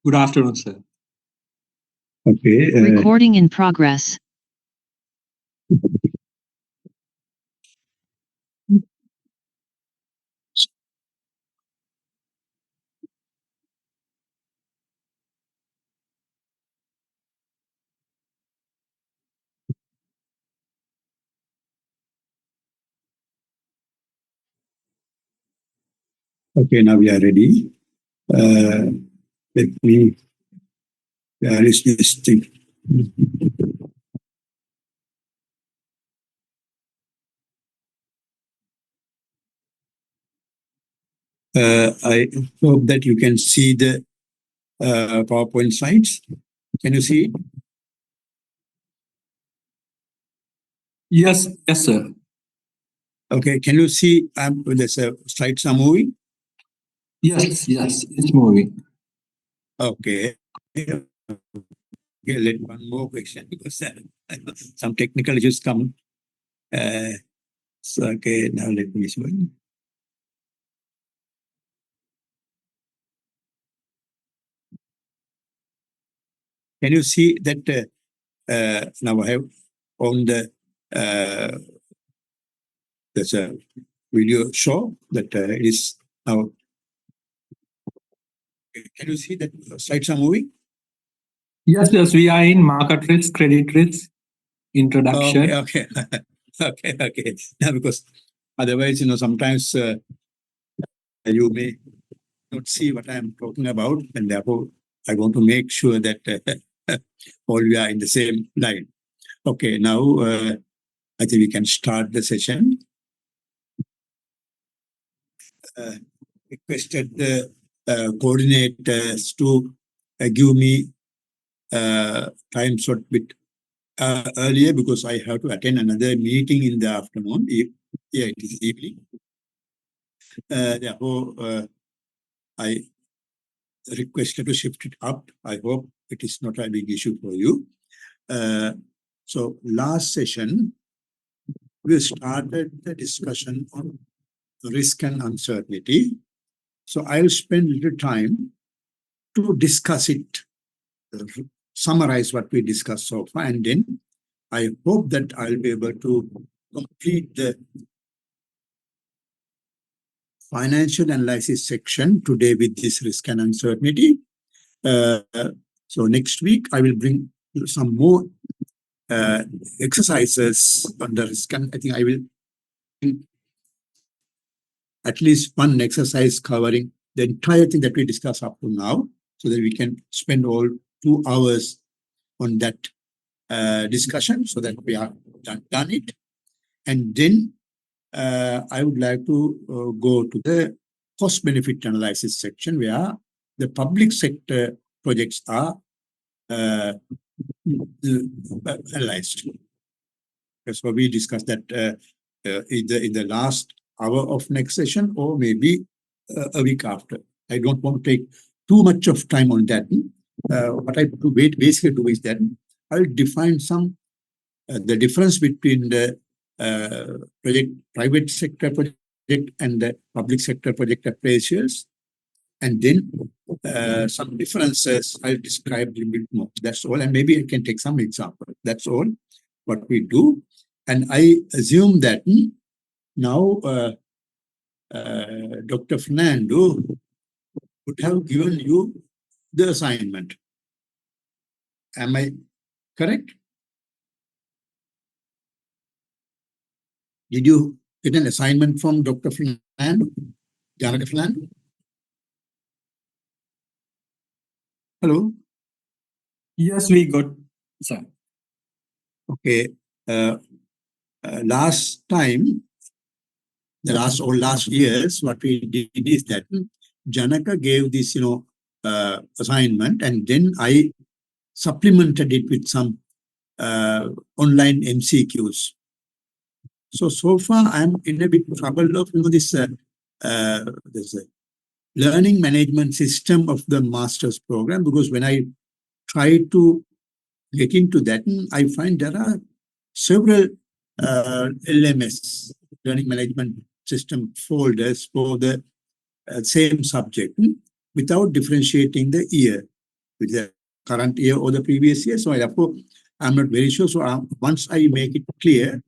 Good afternoon, sir. Okay. Recording in progress. Okay, now we are ready. Let me, where is this thing? I hope that you can see the PowerPoint slides. Can you see it? Yes, sir. Okay, can you see the slides are moving? Yes, it's moving. Okay. Okay, let one more question because some technical issues come. So, okay, now let me show you. Can you see that now I have on the there's a video show that it is now. Can you see that slides are moving? Yes, we are in market risk, credit risk, introduction. Okay. Okay. Now, because otherwise, sometimes you may not see what I'm talking about, and therefore I want to make sure that all we are in the same line. Okay, now I think we can start the session. Requested the coordinators to give me time slot bit earlier because I have to attend another meeting in the afternoon. Yeah, it is evening. Therefore, I requested to shift it up. I hope it is not a big issue for you. So last session, we started the discussion on risk and uncertainty. So I'll spend a little time to discuss it, summarize what we discussed so far, and then I hope that I'll be able to complete the financial analysis section today with this risk and uncertainty. So next week, I will bring some more exercises on the risk, and I think I will at least one exercise covering the entire thing that we discussed up to now, so that we can spend all 2 hours on that discussion, so that we have done it. And then I would like to go to the cost-benefit analysis section, where the public sector projects are analyzed. So we discussed that either in the last hour of next session or maybe a week after. I don't want to take too much of time on that. What I basically do is that I'll define the difference between the private sector project and the public sector project appraisals, and then some differences I'll describe a little bit more. That's all, and maybe I can take some example. That's all what we do, and I assume that now Dr. Fernando would have given you the assignment. Am I correct? Did you get an assignment from Dr. Fernando? Janaka Fernando? Hello? Yes, we got, sir. Okay. Last time, last years, what we did is that Janaka gave this, assignment, and then I supplemented it with some online MCQs. So far, I'm in a bit trouble of this learning management system of the master's program, because when I try to get into that, I find there are several LMS, learning management system folders for the same subject without differentiating the year. with the current year or the previous year. So therefore, I'm not very sure. So once I make it clear,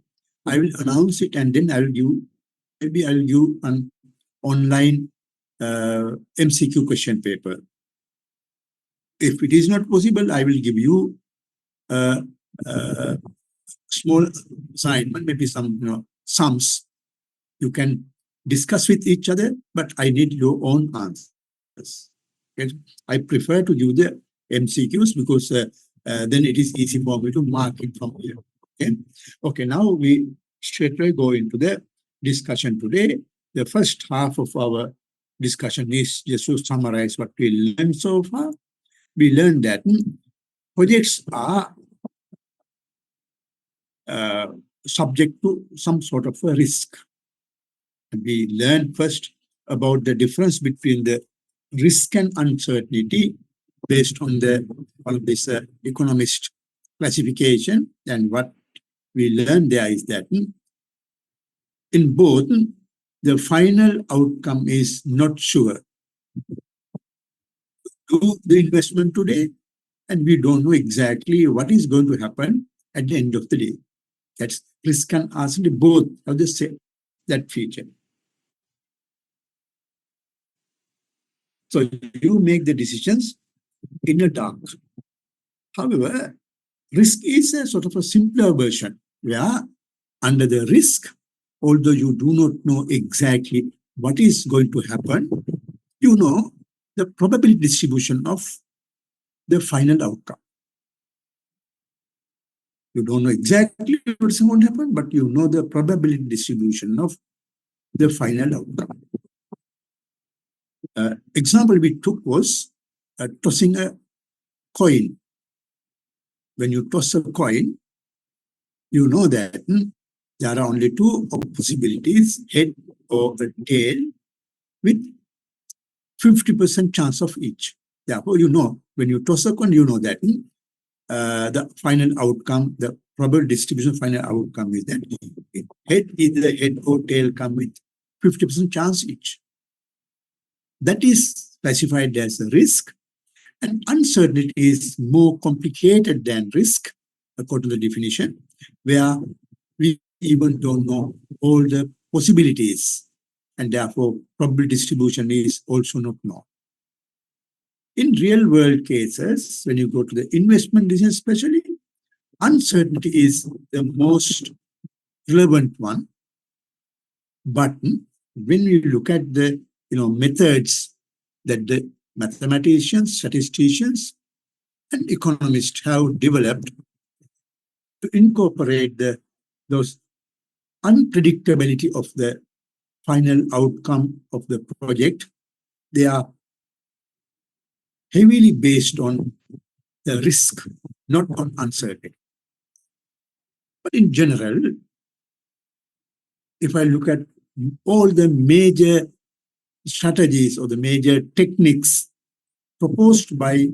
I will announce it, and then I'll give an online MCQ question paper. If it is not possible, I will give you a small assignment, maybe some sums. You can discuss with each other, but I need your own answers. Okay? I prefer to give the MCQs because then it is easy for me to mark it from here. Okay, okay. Now we straightway go into the discussion today. The first half of our discussion is just to summarize what we learned so far. We learned that projects are subject to some sort of a risk. We learned first about the difference between the risk and uncertainty based on this economist classification. And what we learned there is that in both, the final outcome is not sure. Do the investment today, and we don't know exactly what is going to happen at the end of the day. That's risk and uncertainty, both have the same that feature. So you make the decisions in the dark. However, risk is a sort of a simpler version where under the risk, although you do not know exactly what is going to happen, you know the probability distribution of the final outcome. You don't know exactly what's going to happen, but you know the probability distribution of the final outcome. Example we took was tossing a coin. When you toss a coin, you know that there are only two possibilities, head or tail, with 50% chance of each. Therefore, you know, when you toss a coin, you know that the final outcome, the probable distribution final outcome is that head, either head or tail come with 50% chance each. That is specified as a risk, and uncertainty is more complicated than risk, according to the definition, where we even don't know all the possibilities, and therefore probability distribution is also not known. In real world cases, when you go to the investment decision especially, uncertainty is the most relevant one. But when we look at the methods that the mathematicians, statisticians, and economists have developed to incorporate those unpredictability of the final outcome of the project, they are heavily based on the risk, not on uncertainty. But in general, if I look at all the major strategies or the major techniques proposed by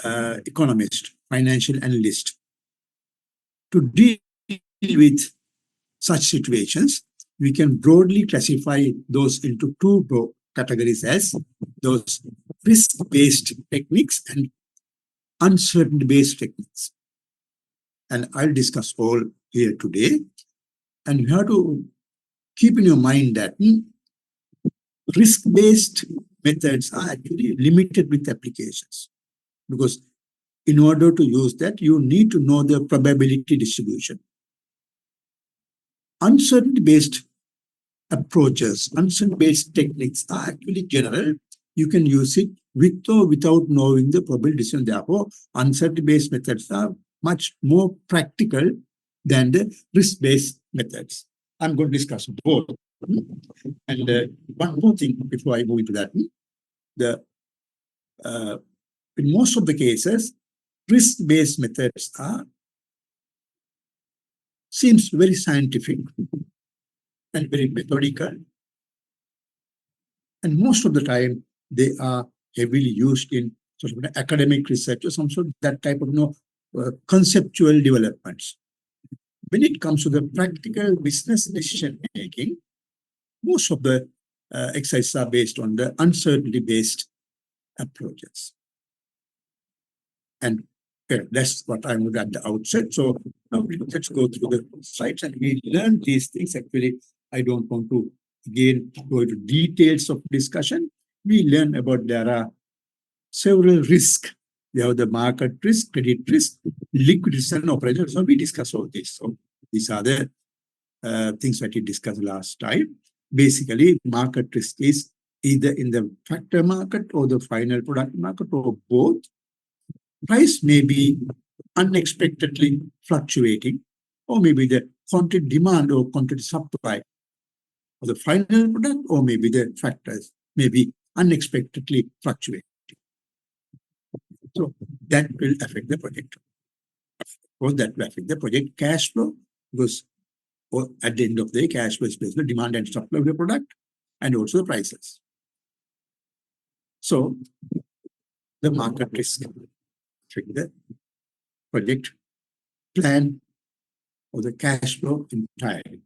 economists, financial analysts, to deal with such situations, we can broadly classify those into two categories as those risk-based techniques and uncertainty-based techniques. And I'll discuss all here today. And you have to keep in your mind that risk-based methods are actually limited with applications, because in order to use that, you need to know the probability distribution. Uncertainty-based approaches, uncertainty-based techniques are actually general. You can use it with or without knowing the probability distribution. Therefore, uncertainty-based methods are much more practical than the risk-based methods. I'm going to discuss both. And one more thing before I move into that, in most of the cases, risk-based methods seems very scientific and very methodical. And most of the time, they are heavily used in sort of academic research or some sort of that type of conceptual developments. When it comes to the practical business decision making, most of the exercises are based on the uncertainty-based approaches. And that's what I would at the outset. So now let's go through the slides and we learn these things. Actually, I don't want to again go into details of discussion. We learn about there are several risks. We have the market risk, credit risk, liquid risk, and operational. So we discuss all this. So these are the things that we discussed last time. Basically, market risk is either in the factor market or the final product market or both. Price may be unexpectedly fluctuating, or maybe the quantity demand or quantity supply of the final product, or maybe the factors may be unexpectedly fluctuating. So that will affect the project. Of course, that will affect the project cash flow, because at the end of the day, cash flow is basically demand and supply of the product, and also the prices. So the market risk affect the project plan or the cash flow entirely.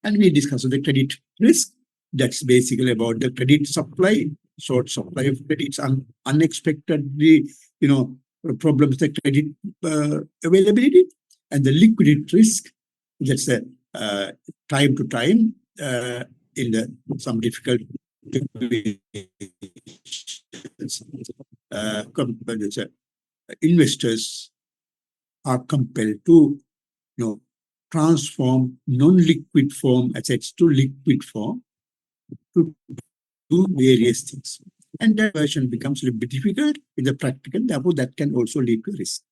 And we discussed the credit risk. That's basically about the credit supply, short supply of credits, unexpectedly, problems the credit availability, and the liquidity risk. That's the time to time in some difficult investors are compelled to transform non-liquid form assets to liquid form to do various things. And that version becomes a little bit difficult in the practical, therefore that can also lead to risk.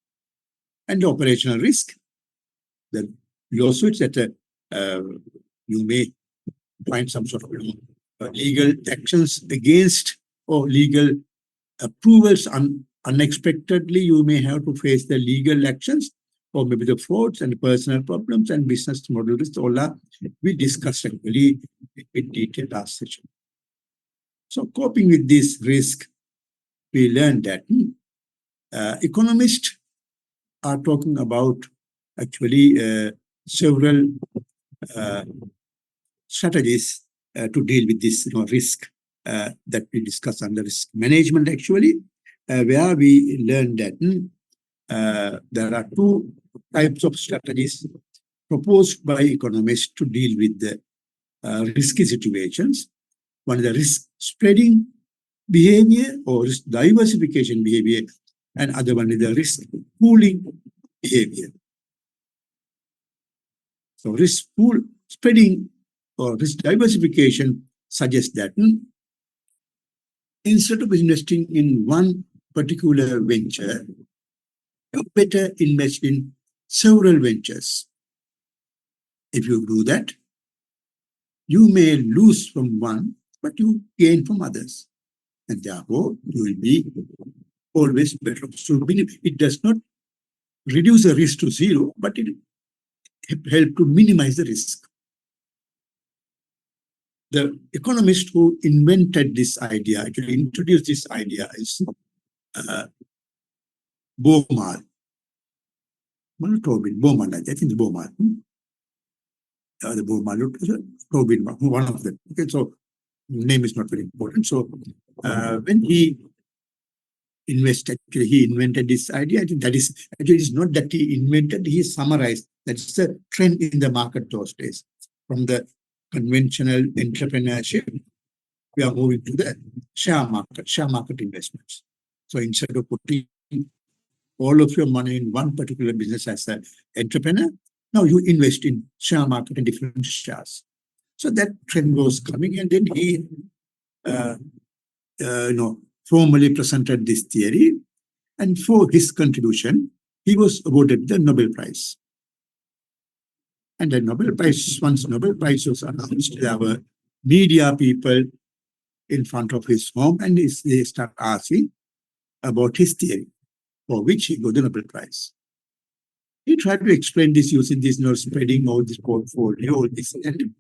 And the operational risk, the lawsuits that you may find some sort of legal actions against or legal approvals unexpectedly, you may have to face the legal actions, or maybe the frauds and personal problems and business model risks. All that we discussed actually in detail last session. So coping with this risk, we learned that economists are talking about actually several strategies to deal with this risk that we discussed under risk management actually, where we learned that there are two types of strategies proposed by economists to deal with the risky situations. One is the risk spreading behavior or risk diversification behavior, and other one is the risk pooling behavior. So risk pool spreading or risk diversification suggests that instead of investing in one particular venture, you better invest in several ventures. If you do that, you may lose from one, but you gain from others. And therefore, you will be always better off. So it does not reduce the risk to zero, but it helps to minimize the risk. The economist who invented this idea, actually introduced this idea, is Baumol. Not Tobin, Baumol, I think it's Baumol. The Baumol, Tobin, one of them. Okay, so name is not very important. So when he he invented this idea. I think that is actually it's not that he invented, he summarized. That's the trend in the market those days. From the conventional entrepreneurship, we are moving to the share market investments. So instead of putting all of your money in one particular business as an entrepreneur, now you invest in share market and different shares. So that trend was coming, and then he, formally presented this theory, and for his contribution, he was awarded the Nobel Prize. And the Nobel Prize, once Nobel Prize was announced, there were media people in front of his home, and they start asking about his theory, for which he got the Nobel Prize. He tried to explain this using this spreading all this portfolio, all this, and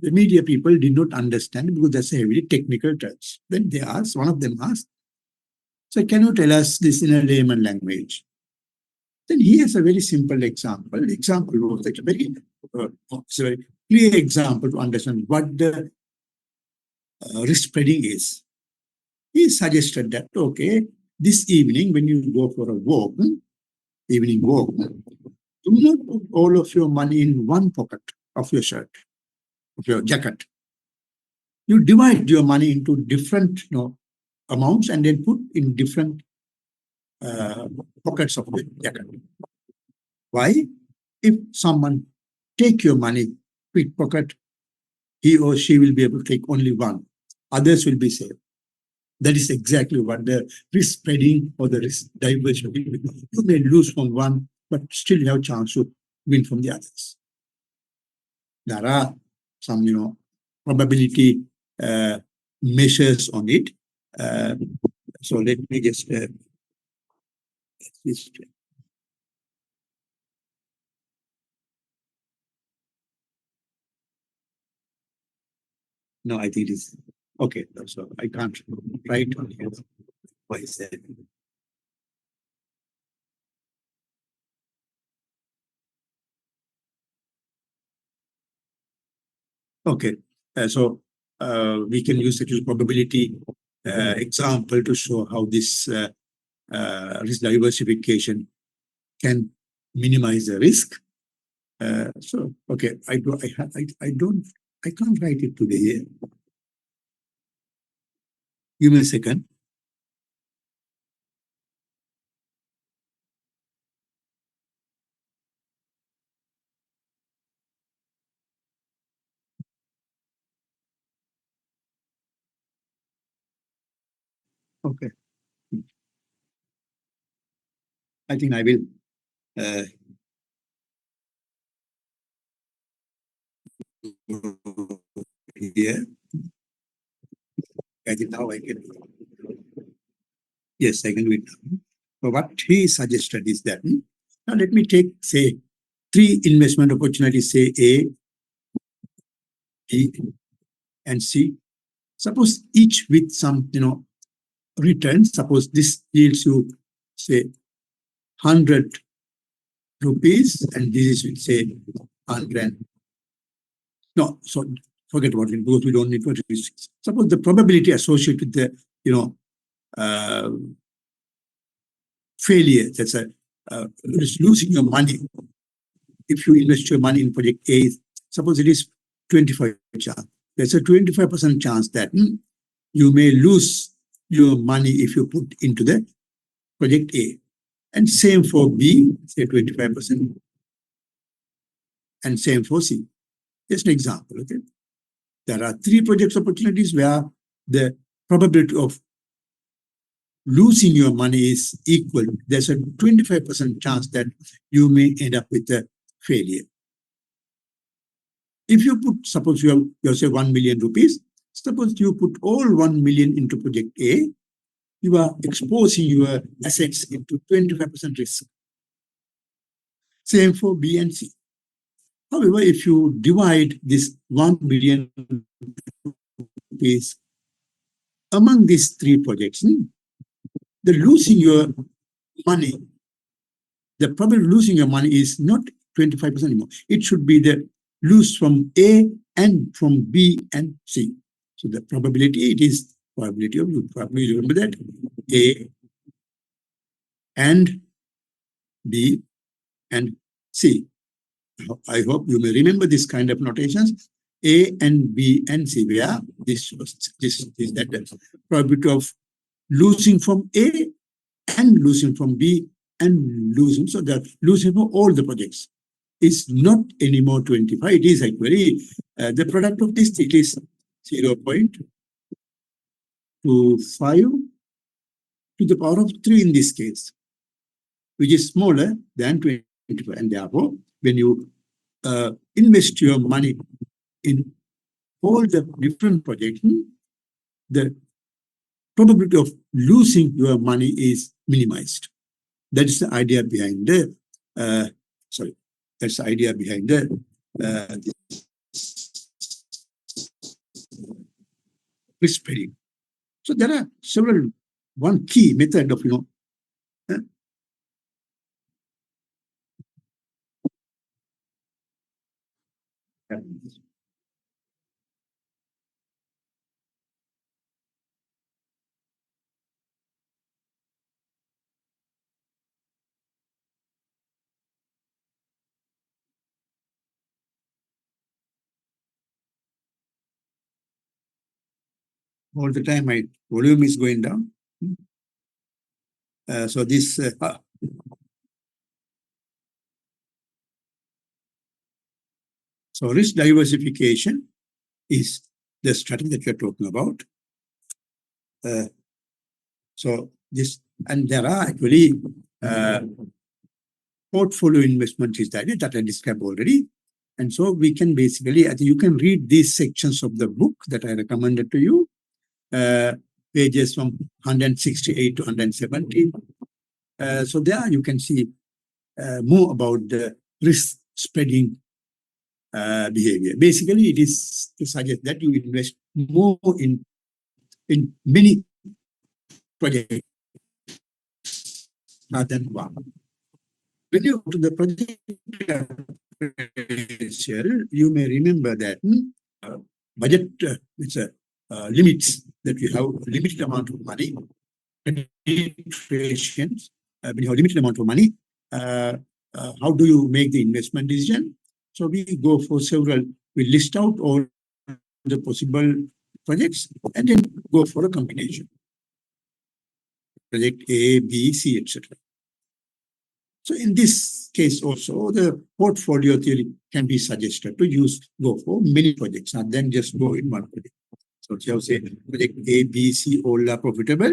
the media people did not understand because that's a heavily technical terms. Then they asked, one of them asked, so can you tell us this in a layman language? Then he has a very simple example. The example was like a very clear example to understand what the risk spreading is. He suggested that, okay, this evening, when you go for a walk, evening walk, do not put all of your money in one pocket of your shirt, of your jacket. You divide your money into different amounts and then put in different pockets of the jacket. Why? If someone take your money, pickpocket, he or she will be able to take only one. Others will be safe. That is exactly what the risk spreading or the risk diversion will be. You may lose from one, but still have a chance to win from the others. There are some, probability measures on it. So let me just no, I think it is okay. So I can't write on here. Why is that? Okay, so we can use the probability example to show how this risk diversification can minimize the risk. So okay, I can't write it today here. Give me a second. Okay, I think I will. Here, I think now I can. Yes, I can do it. So what he suggested is that now let me take, say, 3 investment opportunities, say A, B, and C. Suppose each with some, return. Suppose this yields you, say, 100 rupees, and this is with, say, 100. No, so forget about it because we don't need to. Suppose the probability associated with the, failure, that's losing your money. If you invest your money in project A, suppose it is 25 chance. There's a 25% chance that you may lose your money if you put into the project A. And same for B, say 25%. And same for C. Just an example, okay? There are 3 project opportunities where the probability of losing your money is equal. There's a 25% chance that you may end up with a failure. If you put, suppose you have say 1 million rupees, suppose you put all 1 million into project A, you are exposing your assets into 25% risk. Same for B and C. However, if you divide this 1 million rupees among these 3 projects, the losing your money, the probability of losing your money is not 25% anymore. It should be the lose from A and from B and C. So the probability, it is probability of, you probably remember that, A and B and C. I hope you may remember this kind of notations. A and B and C, where this is that the probability of losing from A and losing from B and losing, so that losing from all the projects is not anymore 25. It is actually the product of this, it is 0.25 to the power of 3 in this case, which is smaller than 25. And therefore, when you invest your money in all the different projects, the probability of losing your money is minimized. That is the idea behind the, that's the idea behind the risk spreading. So there are several, one key method of, all the time my volume is going down. So this so risk diversification is the strategy that we are talking about. So this, and there are actually portfolio investment is that I described already. And so we can basically, I think you can read these sections of the book that I recommended to you, pages from 168 to 170. So there you can see more about the risk spreading behavior. Basically, it is to suggest that you invest more in many projects rather than one. When you go to the project appraisal, you may remember that budget it's a limits that we have limited amount of money. Penetrations, when you have limited amount of money, how do you make the investment decision? So we go for several, we list out all the possible projects and then go for a combination. Project A, B, C, etc. So in this case also, the portfolio theory can be suggested to go for many projects, not then just go in one project. So if you say project A, B, C, all are profitable,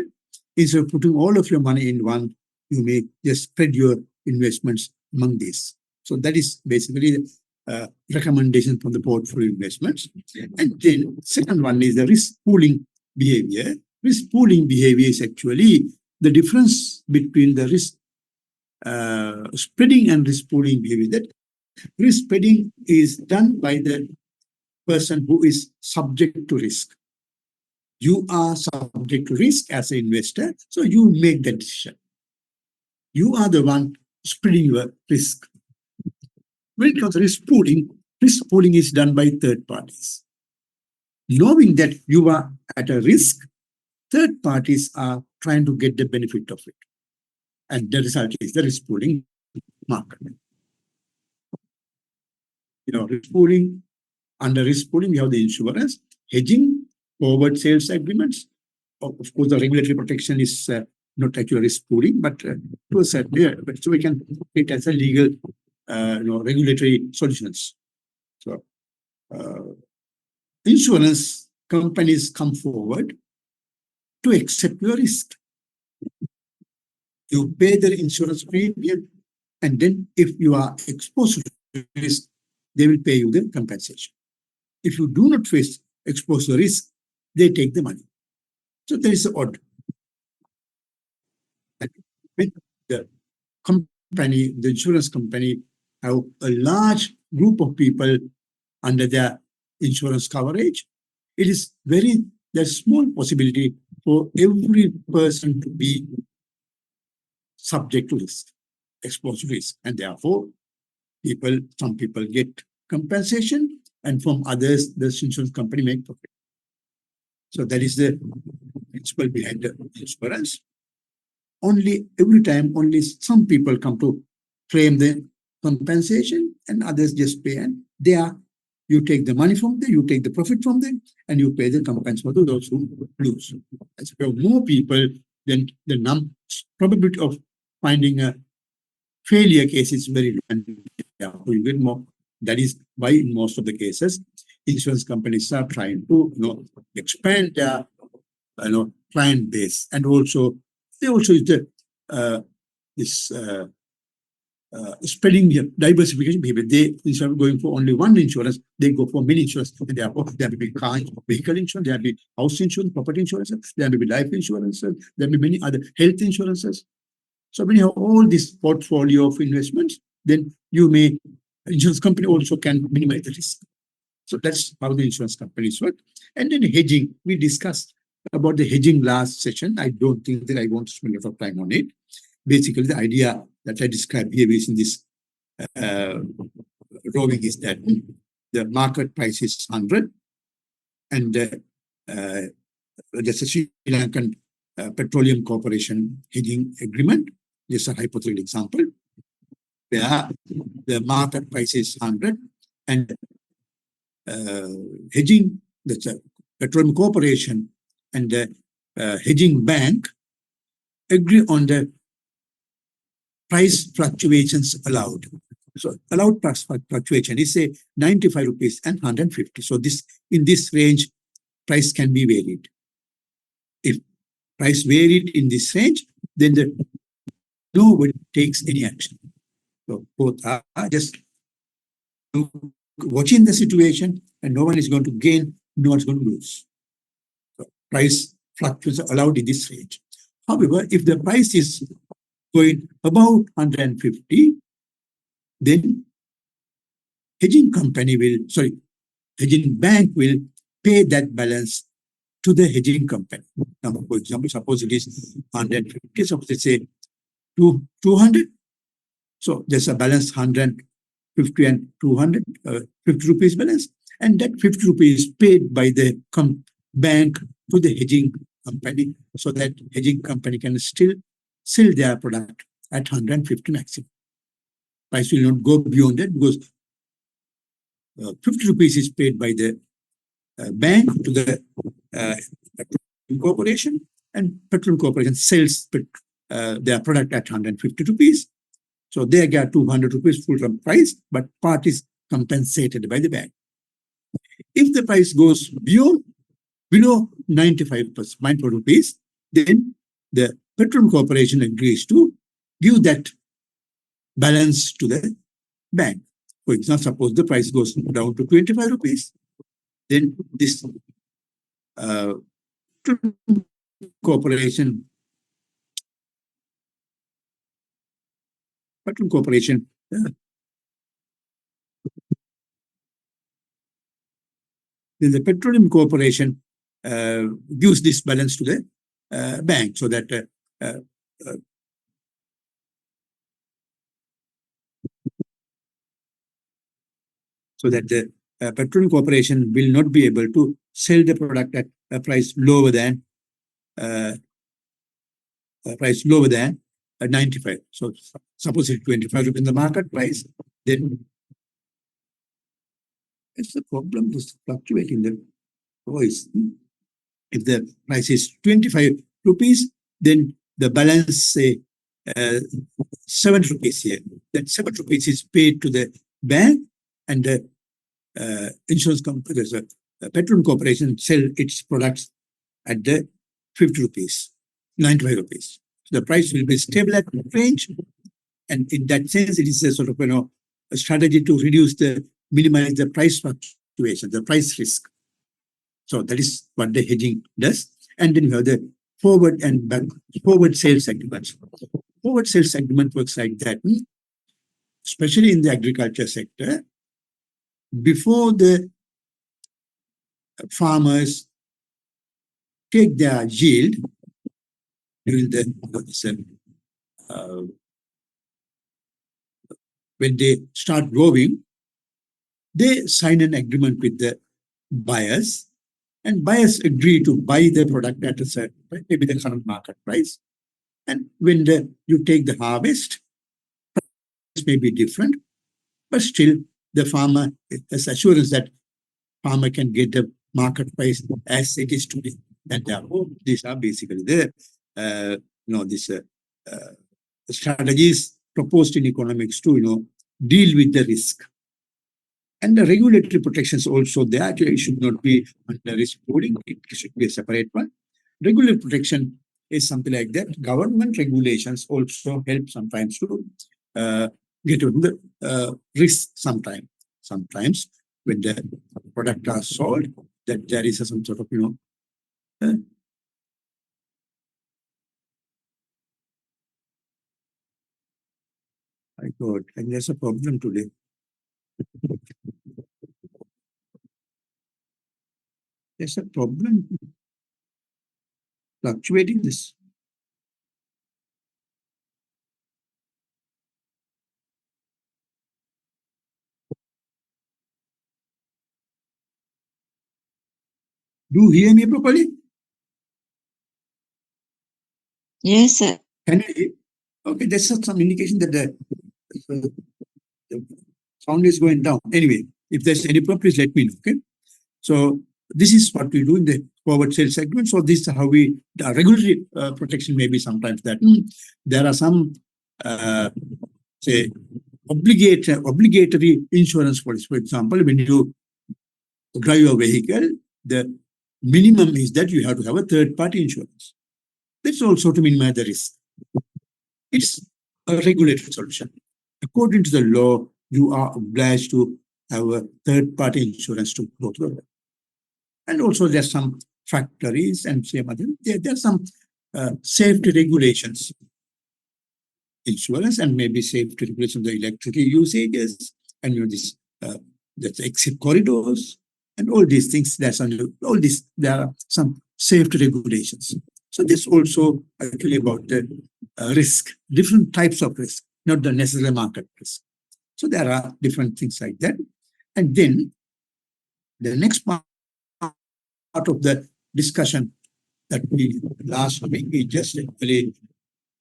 instead of putting all of your money in one, you may just spread your investments among these. So that is basically the recommendation from the portfolio investments. And then second one is the risk pooling behavior. Risk pooling behavior is actually the difference between the risk spreading and risk pooling behavior. That risk spreading is done by the person who is subject to risk. You are subject to risk as an investor, so you make the decision. You are the one spreading your risk. When it comes to risk pooling is done by third parties. Knowing that you are at a risk, third parties are trying to get the benefit of it. And the result is the risk pooling market. Risk pooling, under risk pooling, we have the insurance, hedging, forward sales agreements. Of course, the regulatory protection is not actually risk pooling, but to a certain, so we can take it as a legal, regulatory solutions. So, insurance companies come forward to accept your risk. You pay the insurance premium, and then if you are exposed to risk, they will pay you the compensation. If you do not face exposed to risk, they take the money. So there is an order. When the company, the insurance company, have a large group of people under their insurance coverage, it is there's small possibility for every person to be subject to risk, exposed to risk. And therefore, some people get compensation, and from others, the insurance company make profit. So that is the principle behind the insurance. Every time, only some people come to claim the compensation, and others just pay. And you take the money from them, you take the profit from them, and you pay the compensation to those who lose. As if you have more people, then the probability of finding a failure case is very low. You get more. That is why in most of the cases, insurance companies are trying to expand their client base, and also they also is this spreading diversification behavior. They, instead of going for only one insurance, they go for many insurance. And therefore, there may be car, vehicle insurance, there may be house insurance, property insurance, there may be life insurance, there may be many other health insurances. So when you have all this portfolio of investments, then insurance company also can minimize the risk. So that's how the insurance companies work. And then hedging, we discussed about the hedging last session. I don't think that I want to spend a lot of time on it. Basically, the idea that I described here is in this drawing is that the market price is 100, and there's a Sri Lankan Petroleum Corporation hedging agreement. This is a hypothetical example where the market price is 100, and hedging, that's a Petroleum Corporation, and the hedging bank agree on the price fluctuations allowed. So allowed price fluctuation is say 95 rupees and 150. So this in this range, price can be varied. If price varied in this range, then nobody takes any action. So both are just watching the situation, and no one is going to gain, no one is going to lose. So price fluctuations allowed in this range. However, if the price is going above 150, then hedging bank will pay that balance to the hedging company. Now, for example, suppose it is 150, suppose it's say 200. So there's a balance 150 and 200, 50 rupees balance. And that 50 rupees paid by the bank to the hedging company, so that hedging company can still sell their product at 150 maximum. Price will not go beyond that, because 50 rupees is paid by the bank to the corporation, and petrol corporation sells their product at 150 rupees. So they get 200 rupees full from price, but part is compensated by the bank. If the price goes below 95 rupees, then the petrol corporation agrees to give that balance to the bank. For example, suppose the price goes down to 25 rupees, then this petrol corporation then the petroleum corporation gives this balance to the bank, so that the petroleum corporation will not be able to sell the product at a price lower than 95. So suppose it's 25 rupees in the market price, then it's the problem is fluctuating the voice. If the price is 25 rupees, then the balance say 7 rupees here. That 7 rupees is paid to the bank, and the insurance company, the petrol corporation, sell its products at the 50 rupees, 95 rupees. So the price will be stable at range, and in that sense, it is a sort of a strategy to minimize the price fluctuation, the price risk. So that is what the hedging does. And then you have the forward and back, forward sales agreements. Forward sales agreement works like that, especially in the agriculture sector. Before the farmers take their yield during the when they start growing, they sign an agreement with the buyers, and buyers agree to buy the product at a certain price, maybe the current market price. And when you take the harvest, price may be different, but still the farmer has assurance that farmer can get the market price as it is today. And therefore, these are basically the strategies proposed in economics to deal with the risk. And the regulatory protections also there. It should not be under risk pooling. It should be a separate one. Regulatory protection is something like that. Government regulations also help sometimes to get into the risk sometimes. Sometimes when the product are sold, that there is some sort of, my God, and there's a problem today. There's a problem fluctuating this. Do you hear me properly? Yes, sir. Can you? Okay, that's some indication that the sound is going down. Anyway, if there's any problem, please let me know. Okay. So this is what we do in the forward sales segment. So this is how we, regulatory protection may be sometimes that there are some, say, obligatory insurance policy. For example, when you drive your vehicle, the minimum is that you have to have a third-party insurance. That's also to minimize the risk. It's a regulated solution. According to the law, you are obliged to have a third-party insurance to go to the road. And also there's some factories and same other, there's some safety regulations, insurance and maybe safety regulations of the electricity usages and this that's exit corridors and all these things. There's all this. There are some safety regulations. So this also actually about the risk, different types of risk, not the necessary market risk. So there are different things like that. And then the next part of the discussion that we last week, we just actually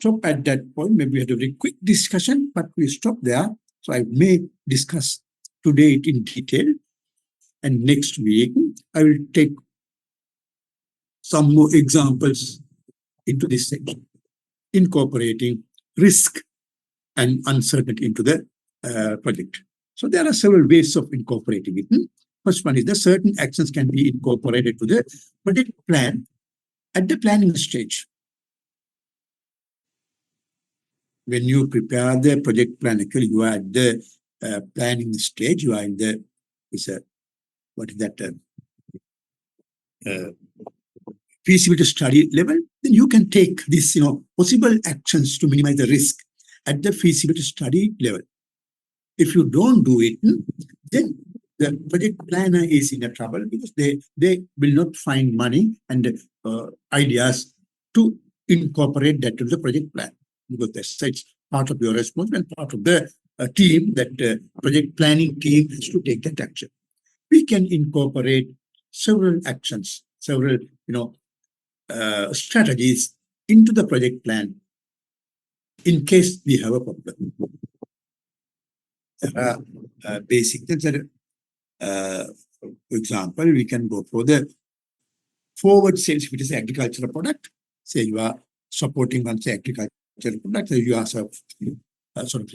stop at that point. Maybe we had a very quick discussion, but we stop there. So I may discuss today in detail. And next week, I will take some more examples into this section, incorporating risk and uncertainty into the project. So there are several ways of incorporating it. First one is that certain actions can be incorporated to the project plan at the planning stage. When you prepare the project plan, actually you are at the planning stage, you are in the, what is that, feasibility study level, then you can take this, possible actions to minimize the risk at the feasibility study level. If you don't do it, then the project planner is in a trouble because they will not find money and ideas to incorporate that to the project plan, because that's part of your responsibility and part of the team, that project planning team has to take that action. We can incorporate several actions, several strategies into the project plan in case we have a problem. There are basic things that, for example, we can go for the forward sales, which is agricultural product. Say you are supporting one agricultural product, so you are sort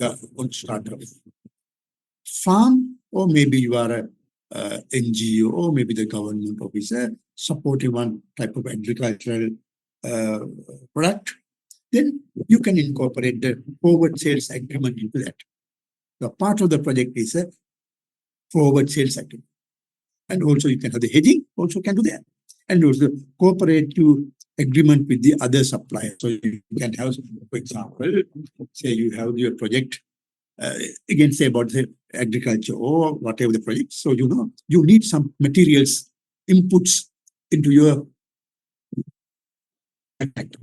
of want to start a farm, or maybe you are a NGO, or maybe the government officer supporting one type of agricultural product. Then you can incorporate the forward sales agreement into that. The part of the project is a forward sales agreement. And also you can have the hedging, also can do that. And also cooperative agreement with the other suppliers. So you can have, for example, say you have your project, again, say about the agriculture or whatever the project. So, you need some materials, inputs into your activity.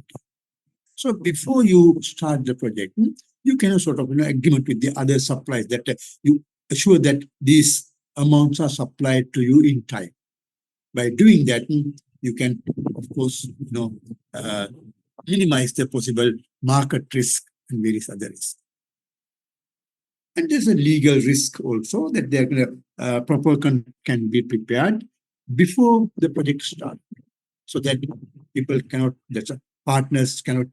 So before you start the project, you can sort of agreement with the other suppliers that you assure that these amounts are supplied to you in time. By doing that, you can, of course, minimize the possible market risk and various other risks. And there's a legal risk also, that the proposal can be prepared before the project starts, so that people cannot, partners cannot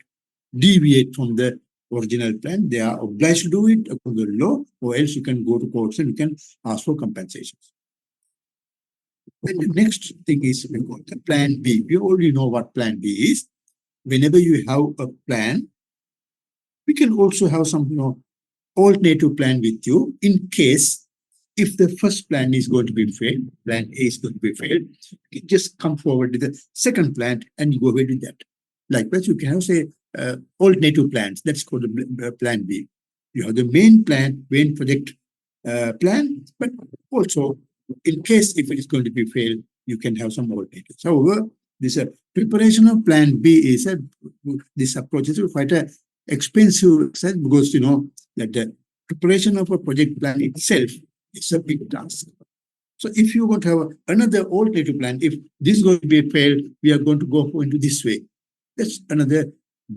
deviate from the original plan. They are obliged to do it according to the law, or else you can go to courts and you can ask for compensations. And the next thing is we call the plan B. We already know what plan B is. Whenever you have a plan, we can also have some alternative plan with you in case if the first plan is going to be failed, plan A is going to be failed, you can just come forward with the second plan and you go ahead with that. Likewise, you can have, say, alternative plans. That's called the plan B. You have the main plan, main project plan, but also in case if it is going to be failed, you can have some alternatives. However, this preparation of plan B is this approach is quite a expensive because that the preparation of a project plan itself is a big task. So if you want to have another alternative plan, if this is going to be failed, we are going to go into this way. That's another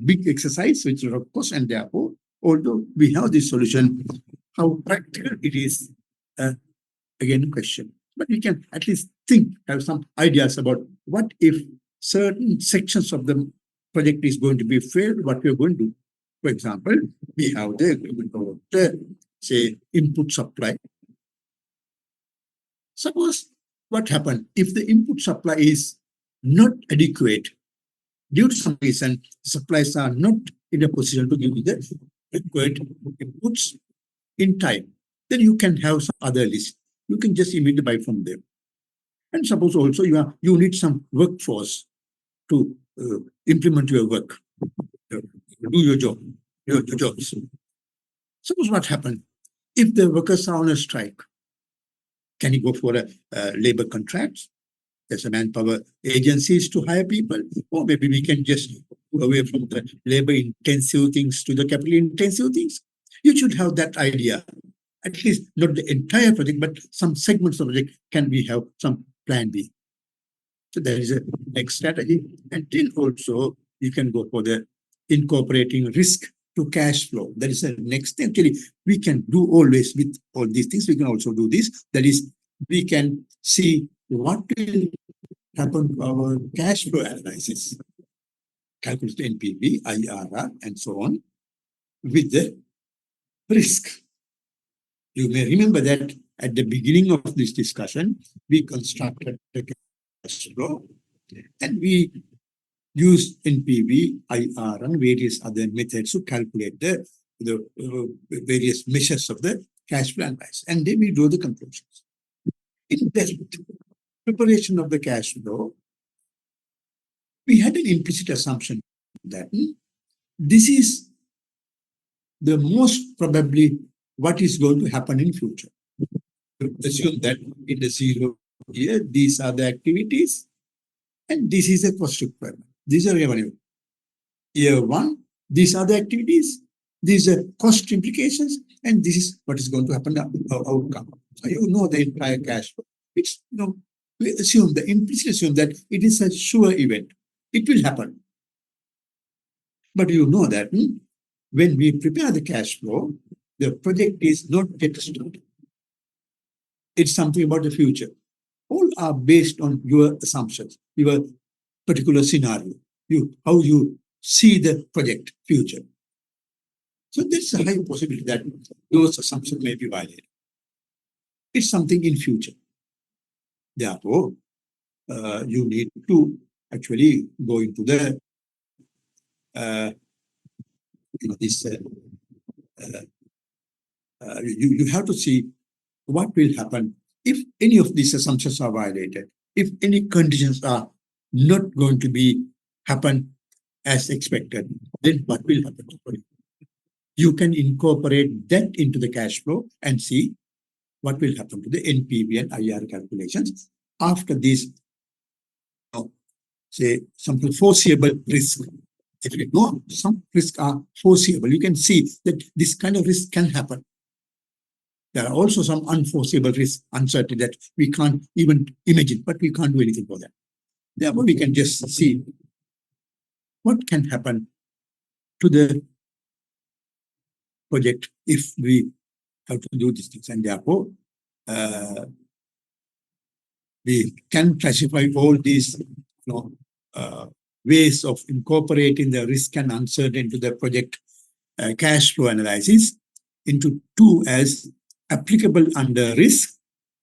big exercise, which is of course, and therefore, although we have this solution, how practical it is, again, a question. But we can at least think, have some ideas about what if certain sections of the project is going to be failed, what we are going to do. For example, we have the say input supply. Suppose what happened if the input supply is not adequate due to some reason, suppliers are not in a position to give you the required inputs in time. Then you can have some other list. You can just immediately buy from them. And suppose also you need some workforce to implement your work, do your job, your jobs. Suppose what happened if the workers are on a strike? Can you go for a labor contract? There's a manpower agencies to hire people, or maybe we can just go away from the labor intensive things to the capital intensive things. You should have that idea. At least not the entire project, but some segments of the project can we have some plan B. So there is a next strategy. And then also you can go for the incorporating risk to cash flow. That is the next thing. Actually, we can do always with all these things. We can also do this. That is, we can see what will happen to our cash flow analysis, calculate NPV, IRR, and so on, with the risk. You may remember that at the beginning of this discussion, we constructed the cash flow and we used NPV, IRR, and various other methods to calculate the various measures of the cash flow analysis. And then we draw the conclusions. In the preparation of the cash flow, we had an implicit assumption that this is the most probably what is going to happen in future. Assume that in the 0 year, these are the activities, and this is the cost requirement. These are revenue. Year 1, these are the activities, these are cost implications, and this is what is going to happen, outcome. So you know the entire cash flow. It's, we assume, the implicit assume that it is a sure event. It will happen. But you know that when we prepare the cash flow, the project is not yet started. It's something about the future. All are based on your assumptions, your particular scenario, how you see the project future. So there's a high possibility that those assumptions may be violated. It's something in future. Therefore, you need to actually go into the you have to see what will happen if any of these assumptions are violated, if any conditions are not going to be happen as expected, then what will happen? You can incorporate that into the cash flow and see what will happen to the NPV and IR calculations after these, say, some foreseeable risk. If you know some risks are foreseeable, you can see that this kind of risk can happen. There are also some unforeseeable risks, uncertainty that we can't even imagine, but we can't do anything for that. Therefore, we can just see what can happen to the project if we have to do these things. And therefore, we can classify all these ways of incorporating the risk and uncertainty into the project cash flow analysis into two as applicable under risk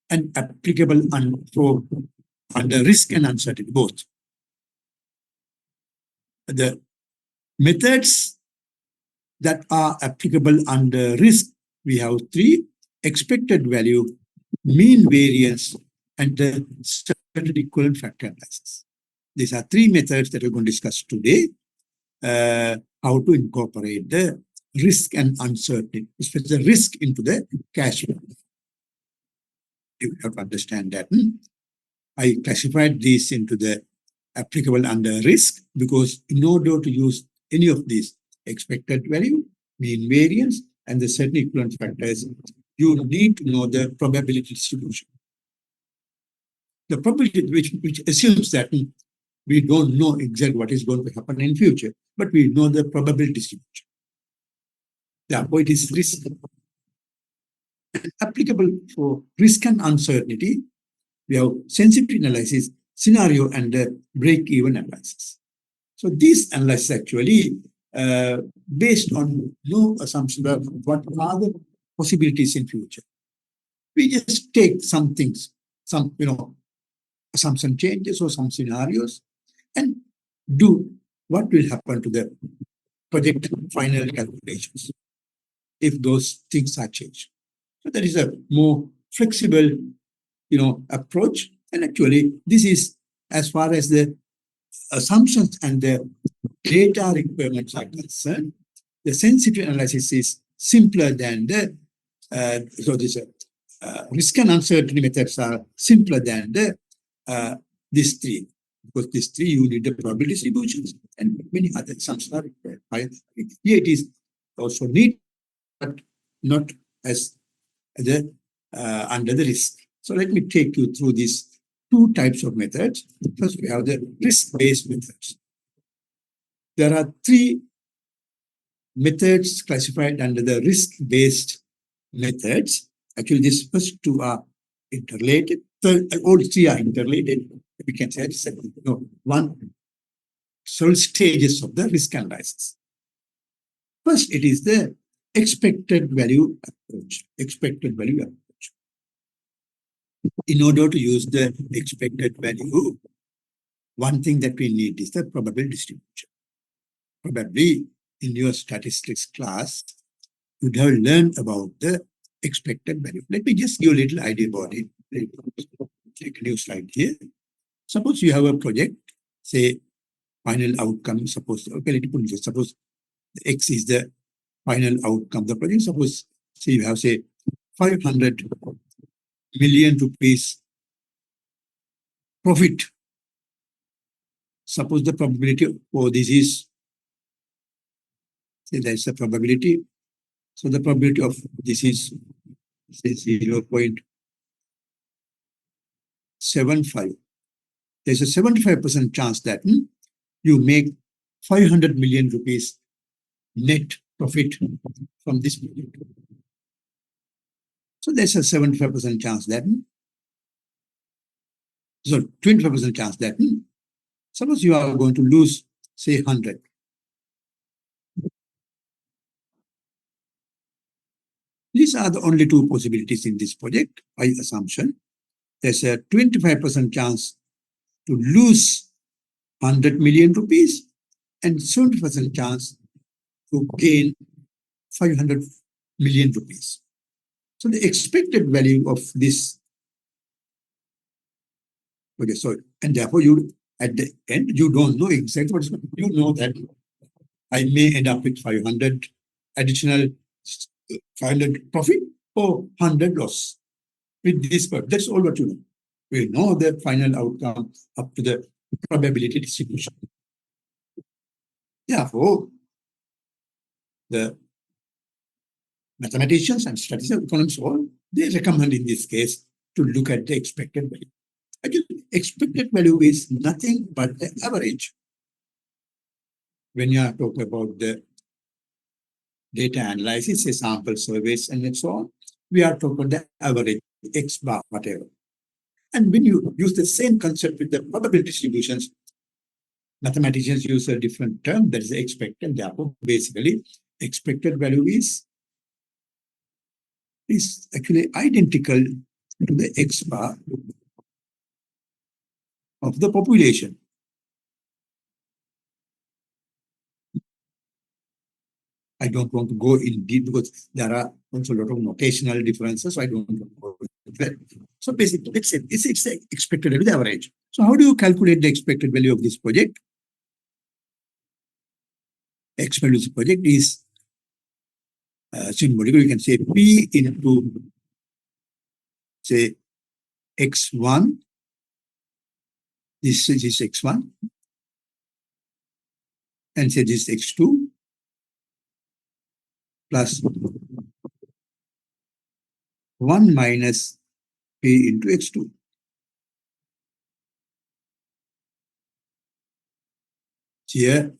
and applicable under risk and uncertainty, both. The methods that are applicable under risk, we have three: expected value, mean variance, and the standard equivalent factor analysis. These are three methods that we're going to discuss today. How to incorporate the risk and uncertainty, especially the risk into the cash flow. You have to understand that I classified these into the applicable under risk because in order to use any of these expected value, mean variance, and the certain equivalent factors, you need to know the probability distribution. The probability which assumes that we don't know exactly what is going to happen in future, but we know the probability distribution. Therefore, it is risk. Applicable for risk and uncertainty, we have sensitivity analysis, scenario, and break-even analysis. So these analysis actually based on no assumption of what are the possibilities in future. We just take some things, some assumption changes or some scenarios, and do what will happen to the project final calculations if those things are changed. So that is a more flexible, approach. And actually, this is as far as the assumptions and the data requirements are concerned, the sensitivity analysis is simpler than the risk and uncertainty methods are simpler than the these three. Because these three, you need the probability distributions and many other assumptions are required. Here it is also neat, but not as the under the risk. So let me take you through these two types of methods. First, we have the risk-based methods. There are three methods classified under the risk-based methods. Actually, these first two are interrelated. All three are interrelated. We can say it's several stages of the risk analysis. First, it is the expected value approach. Expected value approach. In order to use the expected value, one thing that we need is the probability distribution. Probably in your statistics class, you would have learned about the expected value. Let me just give a little idea about it. Take a new slide here. Suppose you have a project, say final outcome, suppose the X is the final outcome of the project. Suppose say you have say 500 million rupees profit. Suppose the probability for this is, say there's a probability. So the probability of this is say 0.75. There's a 75% chance that you make 500 million rupees net profit from this project. So there's a 75% chance that, so 25% chance that, suppose you are going to lose, say 100. These are the only two possibilities in this project by assumption. There's a 25% chance to lose 100 million rupees and 70% chance to gain 500 million rupees. So the expected value of this, okay, so, and therefore you, at the end, you don't know exactly what is going to, you know that I may end up with 500 additional 500 profit or 100 loss with this part. That's all what you know. We know the final outcome up to the probability distribution. Therefore, the mathematicians and statistical economists, all they recommend in this case to look at the expected value. Actually, expected value is nothing but the average. When you are talking about the data analysis, say sample surveys and so on, we are talking about the average, X bar, whatever. And when you use the same concept with the probability distributions, mathematicians use a different term, that is expected. Therefore, basically, expected value is actually identical to the X bar of the population. I don't want to go in deep because there are also a lot of notational differences. So I don't want to go into that. So basically, let's say it's the expected value, the average. So how do you calculate the expected value of this project? X value of the project is symbolic. You can say P into, say, X1. This is X1. And say this is X2 plus 1 minus P into X2. Here,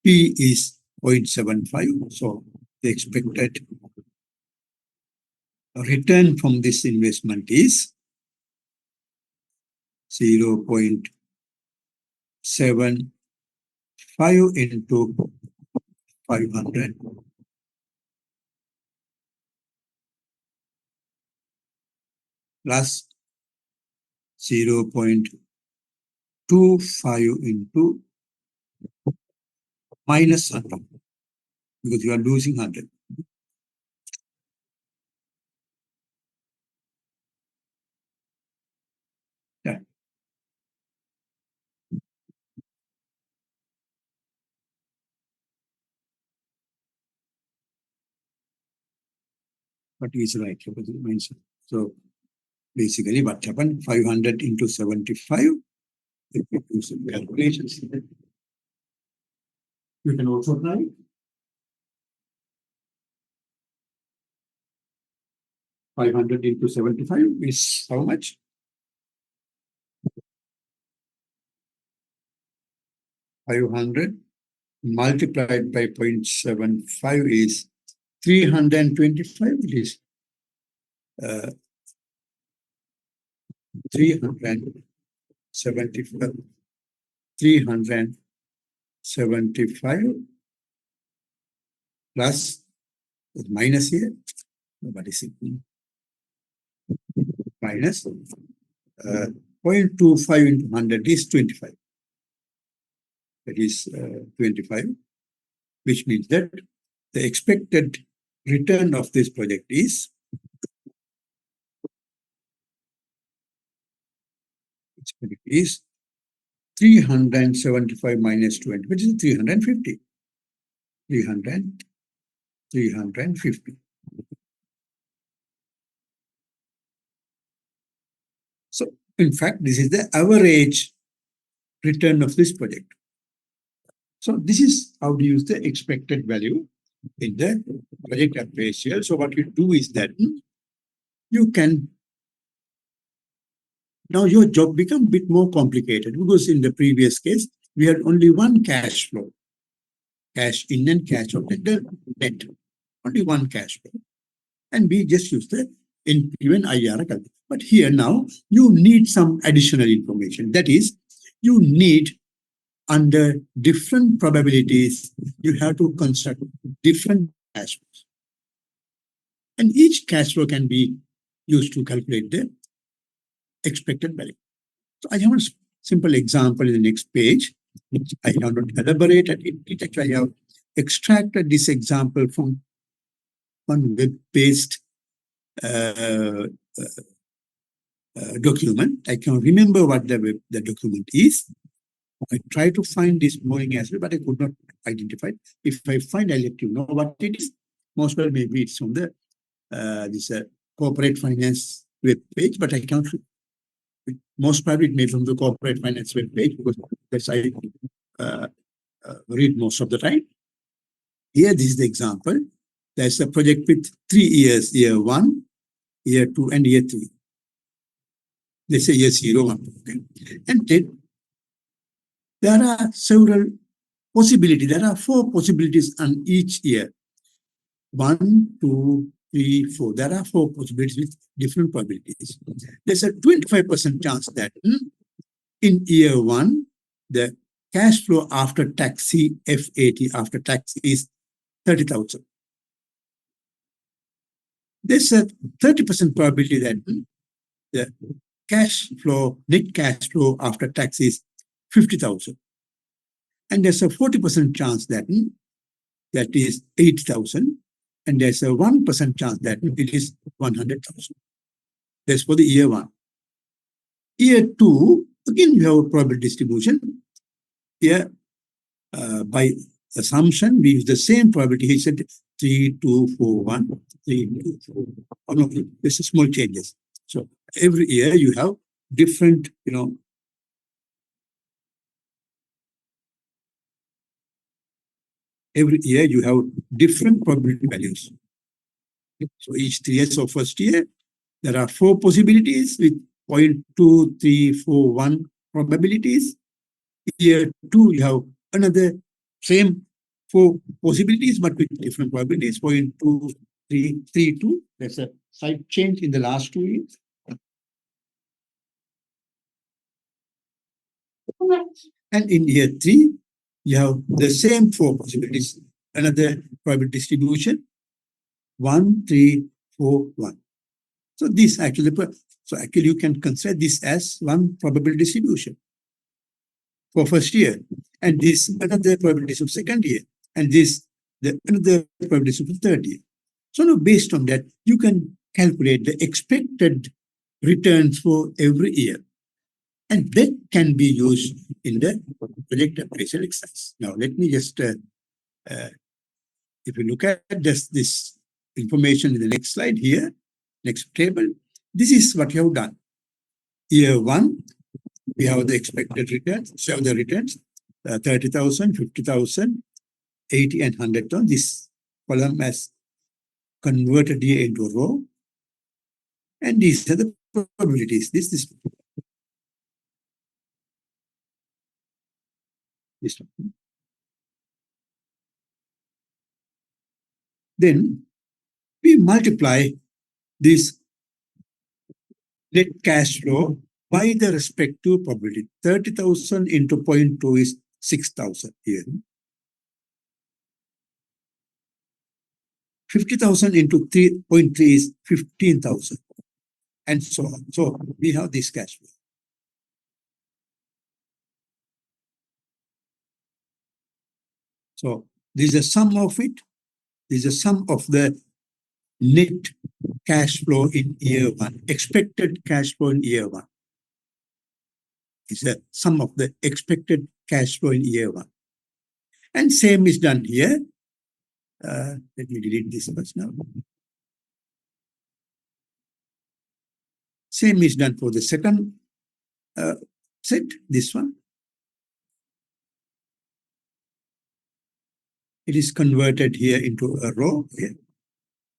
P is 0.75. So the expected return from this investment is 0.75 into 500 plus 0.25 into minus 100, because you are losing 100. Yeah. What is right? So basically what happened? 500 into 75. If you do some calculations, you can also try. $500 into 75 is how much? $500 multiplied by 0.75 is 325. It is 375. 375 plus minus here. What is it? Minus 0.25 into 100 is 25. That is 25, which means that the expected return of this project is 375 minus 20, which is 350. 350. So, in fact, this is the average return of this project. So, this is how to use the expected value in the project appraisal. So, what you do is that you can, now your job becomes a bit more complicated, because in the previous case, we had only one cash flow, cash in and cash out, the net, only one cash flow. And we just use the NPV and IRR calculation. But here now, you need some additional information. That is, you need, under different probabilities, you have to construct different cash flows. And each cash flow can be used to calculate the expected value. So I have a simple example in the next page, which I have not elaborated. It actually I have extracted this example from one web-based document. I can remember what the document is. I tried to find this morning as well, but I could not identify it. If I find, I'll let you know what it is. Most probably maybe it's on the this corporate finance web page, but I can't. Most probably it may be from the corporate finance web page, because that's I read most of the time. Here, this is the example. There's a project with 3 years: year 1, year 2, and year 3. Let's say year 0, 1. Okay. And then there are several possibilities. There are 4 possibilities on each year. 1, 2, 3, 4. There are 4 possibilities with different probabilities. There's a 25% chance that in year 1, the cash flow after tax, CFAT after tax, is 30,000. There's a 30% probability that the cash flow, net cash flow after tax is 50,000. And there's a 40% chance that that is 8,000. And there's a 1% chance that it is 100,000. That's for the year 1. Year 2, again, we have a probability distribution. Here, by assumption, we use the same probability. He said 3, 2, 4, 1, 3, 2, 4. Oh, no, there's small changes. So every year you have different, every year you have different probability values. So each 3 years, so first year, there are 4 possibilities with 0.2341 probabilities. Year 2, you have another same 4 possibilities, but with different probabilities, 0.2332. That's a slight change in the last 2 years. And in year 3, you have the same 4 possibilities. Another probability distribution, 1, 3, 4, 1. So this actually, you can consider this as one probability distribution for first year, and this another probability of second year, and this another probability of third year. So now based on that, you can calculate the expected returns for every year. And that can be used in the project appraisal exercise. Now, let me just, if you look at this information in the next slide here, next table, this is what you have done. Year 1, we have the expected returns, so the returns, 30,000, 50,000, 80 and 100,000. This column has converted here into a row. And these are the probabilities. This one. Then we multiply this net cash flow by the respective probability. 30,000 into 0.2 is 6,000 here. 50,000 into 3.3 is 15,000. And so on. So we have this cash flow. So this is a sum of it. This is a sum of the net cash flow in year 1, expected cash flow in year 1. It's a sum of the expected cash flow in year 1. And same is done here. Let me delete this first now. Same is done for the second set, this one. It is converted here into a row here.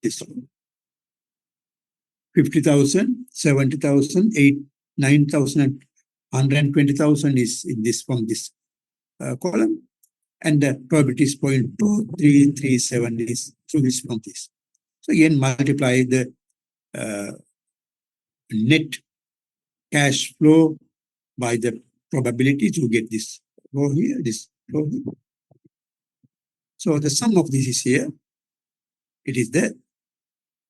This one. 50,000, 70,000, 9,000, and 120,000 is in this from this column. And the probability is 0.2337 is through this from this. So again, multiply the net cash flow by the probability to get this row here, this row here. So the sum of this is here. It is the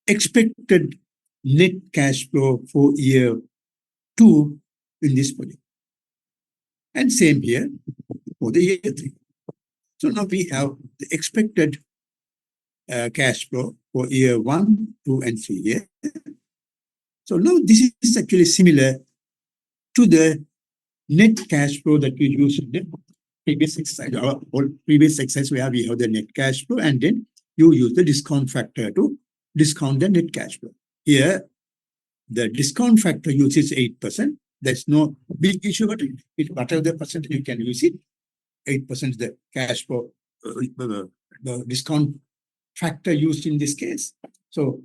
expected net cash flow for year 2 in this project. And same here for the year 3. So now we have the expected cash flow for year 1, 2, and 3 here. So now this is actually similar to the net cash flow that we used in the previous exercise. Our previous exercise where we have the net cash flow, and then you use the discount factor to discount the net cash flow. Here, the discount factor uses 8%. There's no big issue, but whatever the percentage you can use it. 8% is the cash flow, the discount factor used in this case. So,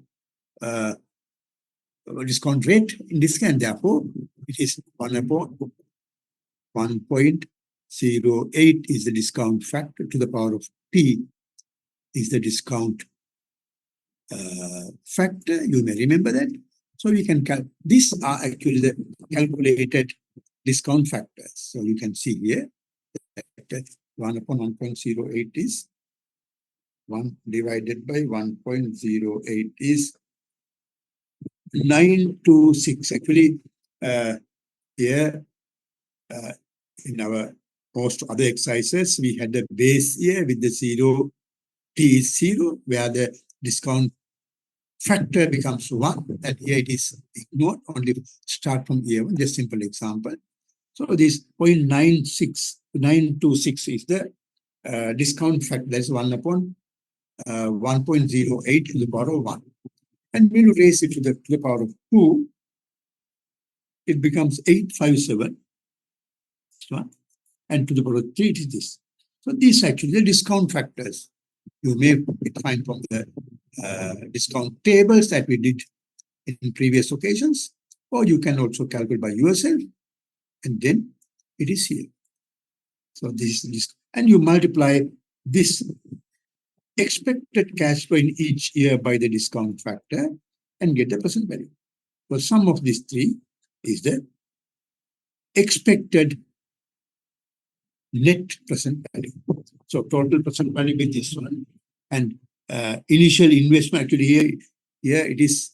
discount rate in this case, and therefore, it is 1.08 is the discount factor to the power of P is the discount factor. You may remember that. So we can these are actually the calculated discount factors. So you can see here that 1 upon 1.08 is 1 divided by 1.08 is 926. Actually, here in our most other exercises, we had the base year with the 0, T is 0, where the discount factor becomes 1, and here it is ignored, only start from year 1, just simple example. So this 0.926 is the discount factor, that's 1 upon 1.08 to the power of 1. And when you raise it to the power of 2, it becomes 857. And to the power of 3, it is this. So these actually the discount factors. You may find from the discount tables that we did in previous occasions, or you can also calculate by yourself, and then it is here. So this is this, and you multiply this expected cash flow in each year by the discount factor and get the present value. So sum of these three is the expected net present value. So total present value with this one, and initial investment. Actually, here it is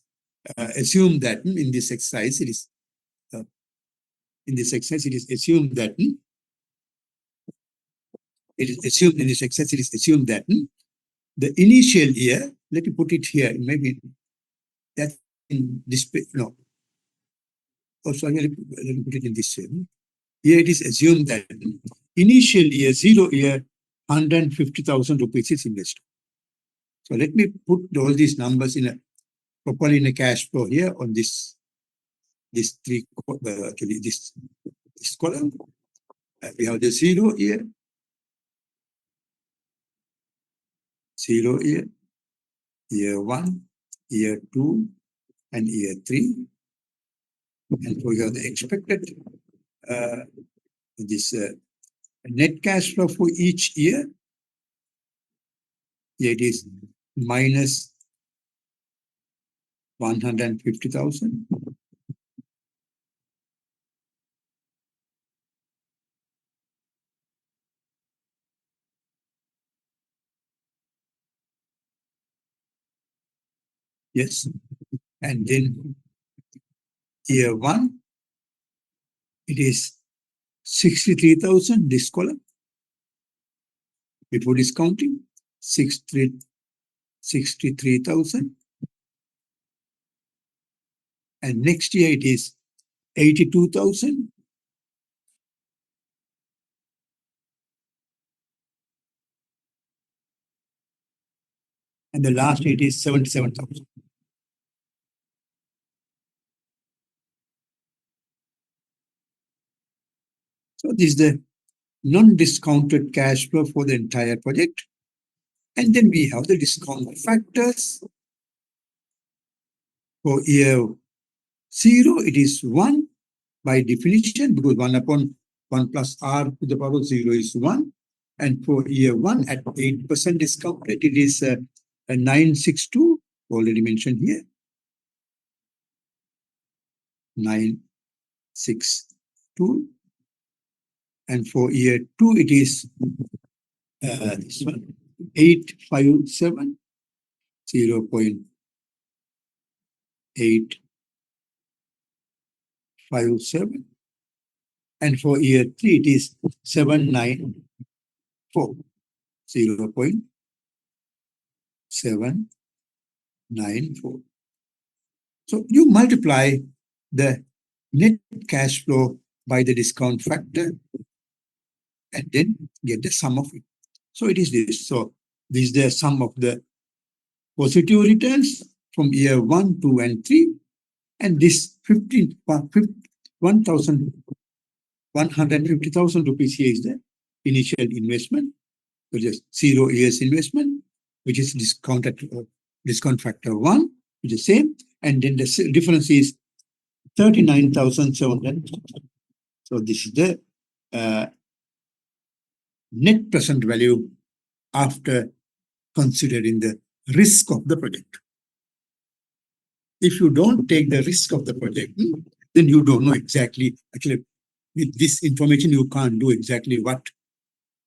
assumed that in this exercise it is assumed that the initial year. Let me put it here. Maybe that in display. No. Oh, sorry. Let me put it in this way. Here it is assumed that initial year, 0 year, 150,000 rupees is invested. So let me put all these numbers properly in a cash flow here on this column. We have the 0 year, 0 year, year 1, year 2, and year 3. And so we have the expected net cash flow for each year. Here it is minus 150,000. Yes. And then year 1, it is 63,000, this column. Before discounting, 63,000. And next year it is 82,000. And the last year it is 77,000. So this is the non-discounted cash flow for the entire project. And then we have the discount factors. For year 0, it is 1 by definition, because 1 upon 1 plus r to the power of 0 is 1. And for year 1 at 8% discounted, it is a 962, already mentioned here. 962. And for year 2, it is this one, 857, 0.857. And for year 3, it is 794, 0.794. So you multiply the net cash flow by the discount factor and then get the sum of it. So it is this. So this is the sum of the positive returns from year 1, 2, and 3. And this 150,000 rupees here is the initial investment, which is 0 years investment, which is discount factor 1, which is same. And then the difference is 39,700. So this is the net present value after considering the risk of the project. If you don't take the risk of the project, then you don't know exactly, actually, with this information, you can't do exactly what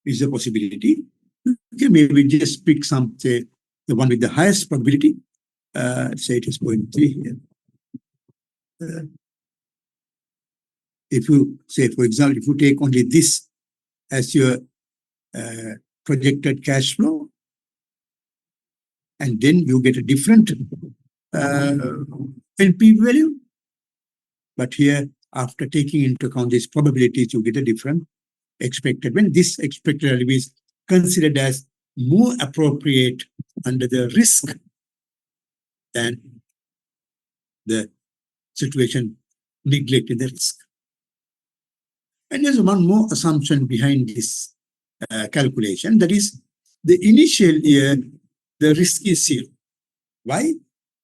is the possibility. You can maybe just pick some, say, the one with the highest probability. Say it is 0.3 here. If you say, for example, if you take only this as your projected cash flow, and then you get a different NP value. But here, after taking into account these probabilities, you get a different expected. When this expected value is considered as more appropriate under the risk than the situation neglecting the risk. And there's one more assumption behind this calculation, that is the initial year, the risk is 0. Why?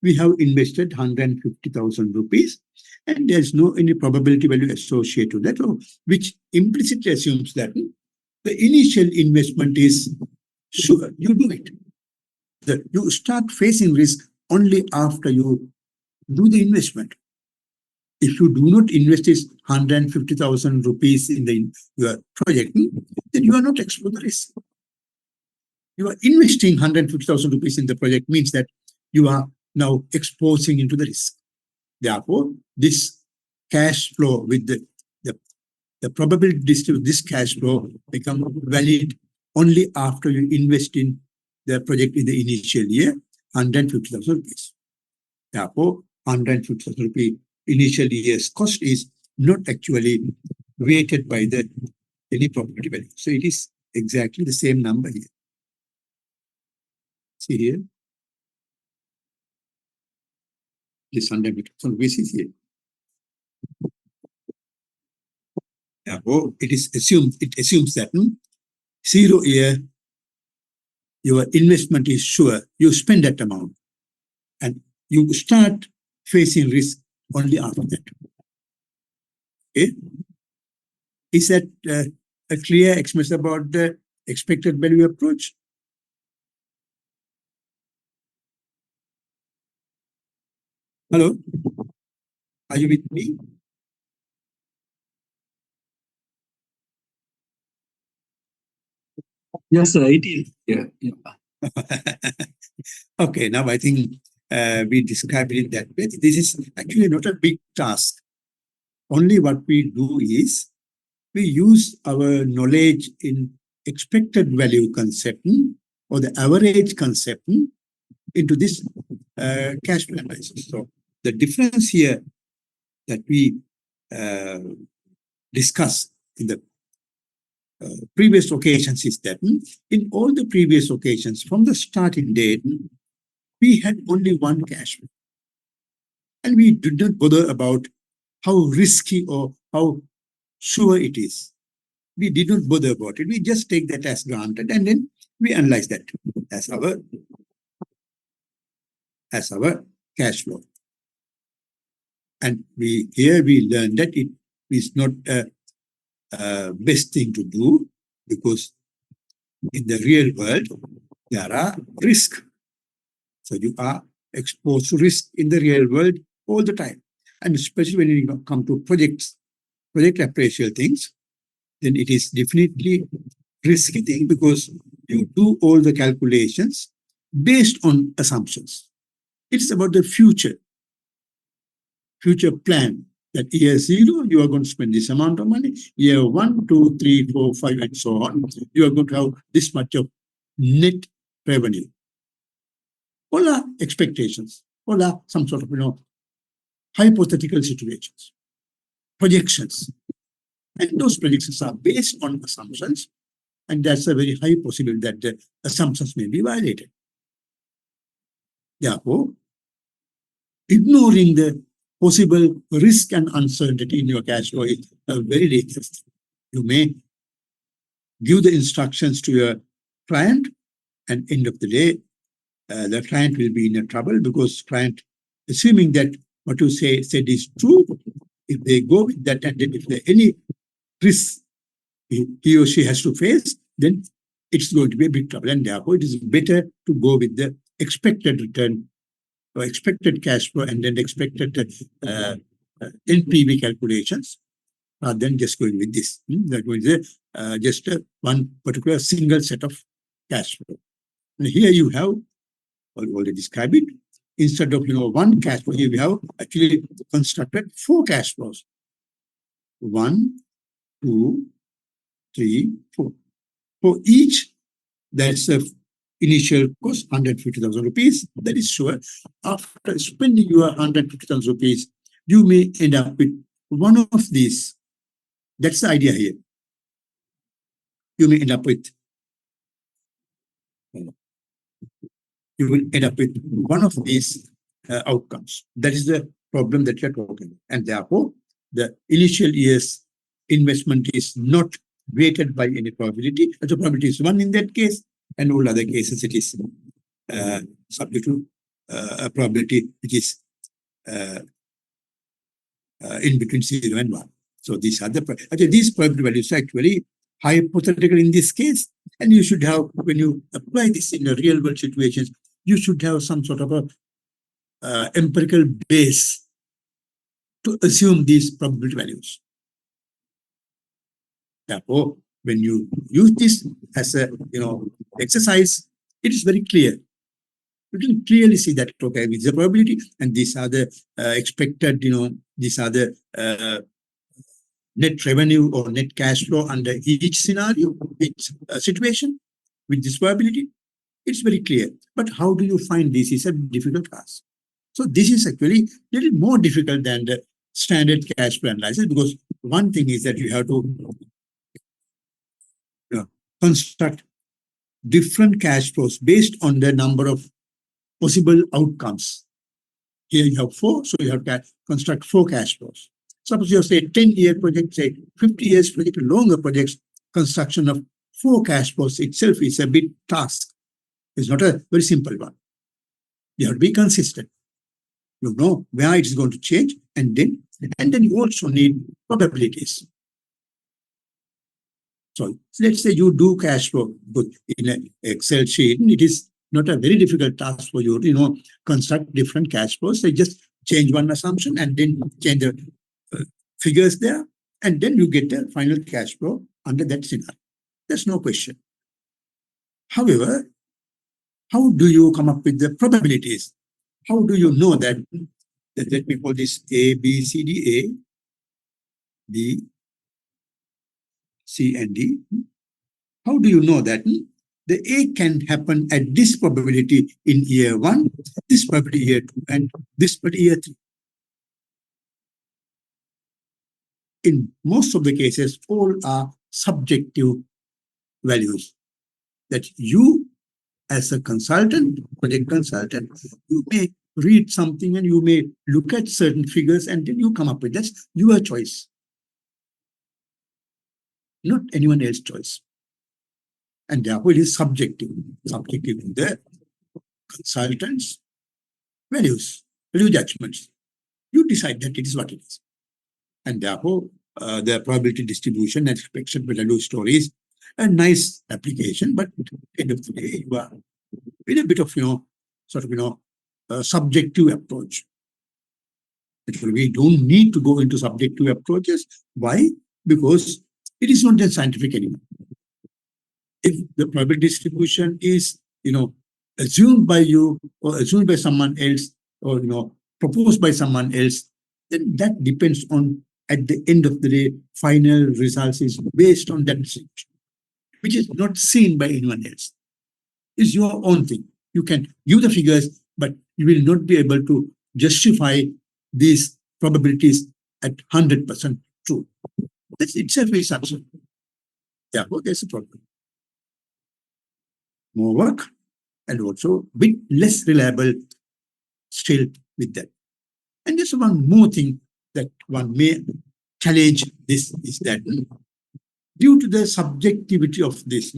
We have invested 150,000 rupees and there's no any probability value associated to that, which implicitly assumes that the initial investment is sure, you do it. You start facing risk only after you do the investment. if you do not invest this 150,000 rupees in your project, then you are not exposed to risk. You are investing 150,000 rupees in the project means that you are now exposing into the risk. Therefore, this cash flow with the probability distribution, this cash flow become valid only after you invest in the project in the initial year, 150,000 rupees. Therefore, 150,000 rupee initial year's cost is not actually weighted by any property value. So it is exactly the same number here. See here. This 150,000 rupees is here. Therefore, it assumes that 0 year, your investment is sure. You spend that amount and you start facing risk only after that. Okay? Is that a clear explanation about the expected value approach? Hello? Are you with me? Yes, sir, it is. Yeah. Okay, now I think we described it that way. This is actually not a big task. Only what we do is we use our knowledge in expected value concept or the average concept into this cash flow analysis. So the difference here that we discussed in the previous occasions is that in all the previous occasions from the starting date, we had only one cash flow. And we did not bother about how risky or how sure it is. We did not bother about it. We just take that as granted and then we analyze that as our cash flow. And here we learn that it is not a best thing to do because in the real world, there are risks. So you are exposed to risk in the real world all the time. And especially when you come to project appraisal things, then it is definitely risky thing because you do all the calculations based on assumptions. It's about the future plan. That year 0, you are going to spend this amount of money. Year 1, 2, 3, 4, 5, and so on. You are going to have this much of net revenue. All are expectations. All are some sort of, hypothetical situations, projections. And those predictions are based on assumptions. And that's a very high possibility that the assumptions may be violated. Therefore, ignoring the possible risk and uncertainty in your cash flow is a very dangerous thing. You may give the instructions to your client, and end of the day, the client will be in a trouble because client, assuming that what you said is true, if they go with that and then if there any risk he or she has to face, then it's going to be a big trouble. And therefore, it is better to go with the expected return or expected cash flow and then expected NPV calculations rather than just going with this. That was just one particular single set of cash flow. And here you have, I'll already described it, instead of one cash flow, you have actually constructed 4 cash flows. 1, 2, 3, 4. For each, that's the initial cost, 150,000 rupees. That is sure. After spending your 150,000 rupees, you may end up with one of these. That's the idea here. You may end up with one of these outcomes. That is the problem that you're talking about. And therefore, the initial year's investment is not weighted by any probability. The probability is 1 in that case, and all other cases it is subject to a probability which is in between 0 and 1. So these are these probability values are actually hypothetical in this case, and you should have, when you apply this in the real world situations, you should have some sort of a empirical base to assume these probability values. Therefore, when you use this as a exercise, it is very clear. You can clearly see that okay, with the probability, and these are the expected, these are the net revenue or net cash flow under each scenario, each situation with this probability. It's very clear. But how do you find this is a difficult task. So this is actually a little more difficult than the standard cash flow analysis, because one thing is that you have to construct different cash flows based on the number of possible outcomes. Here you have 4, so you have to construct 4 cash flows. Suppose you have, say, 10-year project, say 50 years project, longer projects, construction of 4 cash flows itself is a big task. It's not a very simple one. You have to be consistent. You know where it is going to change, and then you also need probabilities. So let's say you do cash flow in an Excel sheet. It is not a very difficult task for you to construct different cash flows. They just change one assumption and then change the figures there, and then you get the final cash flow under that scenario. There's no question. However, how do you come up with the probabilities? How do you know that let me call this A, B, C, D, A, B, C, and D? How do you know that the A can happen at this probability in year 1, this probability year 2, and this probability year 3? In most of the cases, all are subjective values that you, as a consultant, project consultant, you may read something and you may look at certain figures and then you come up with that's your choice, not anyone else's choice. And therefore it is subjective to the consultant's value judgments. You decide that it is what it is. And therefore the probability distribution and expected value story is a nice application, but at the end of the day, you are with a bit of, subjective approach. We don't need to go into subjective approaches. Why? Because it is not that scientific anymore. If the probability distribution is, assumed by you or assumed by someone else or, proposed by someone else, then that depends on, at the end of the day, final results is based on that distribution, which is not seen by anyone else. It's your own thing. You can give the figures, but you will not be able to justify these probabilities at 100% true. That's itself is absurd. Therefore, there's a problem. More work and also a bit less reliable still with that. And just one more thing that one may challenge this is that due to the subjectivity of this,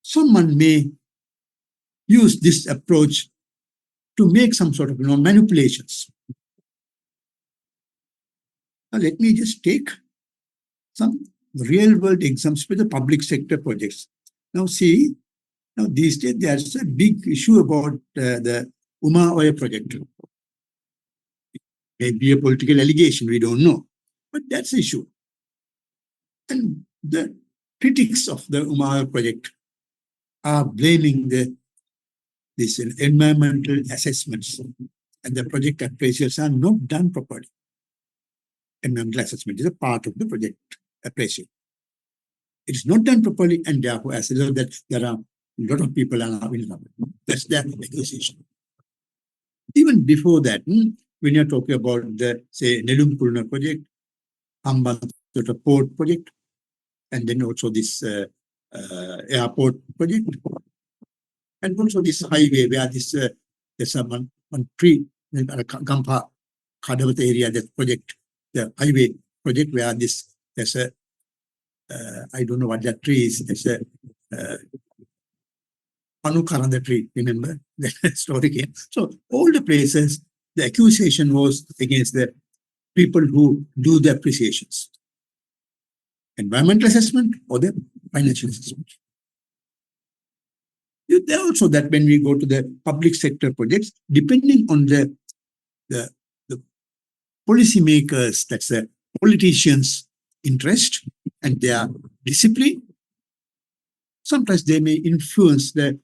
someone may use this approach to make some sort of manipulations. Now, let me just take some real-world examples with the public sector projects. Now, see, these days there's a big issue about the Uma Oya project. It may be a political allegation, we don't know, but that's the issue. And the critics of the Uma Oya project are blaming these environmental assessments, and the project appraisals are not done properly. Environmental assessment is a part of the project appraisal. It is not done properly, and therefore, as a result, that there are a lot of people are now in trouble. That's their accusation. Even before that, when you're talking about the, say, Nelum project, Hambantota port project, and then also this airport project, and also this highway where this there's one tree in Gampa Kadawat area, that project, the highway project where there's a I don't know what that tree is. There's a Panukaranda tree, remember? That story came. So all the places, the accusation was against the people who do the appreciations. Environmental assessment or the financial assessment. There also that when we go to the public sector projects, depending on the policymakers, that's the politicians' interest and their discipline. Sometimes they may influence the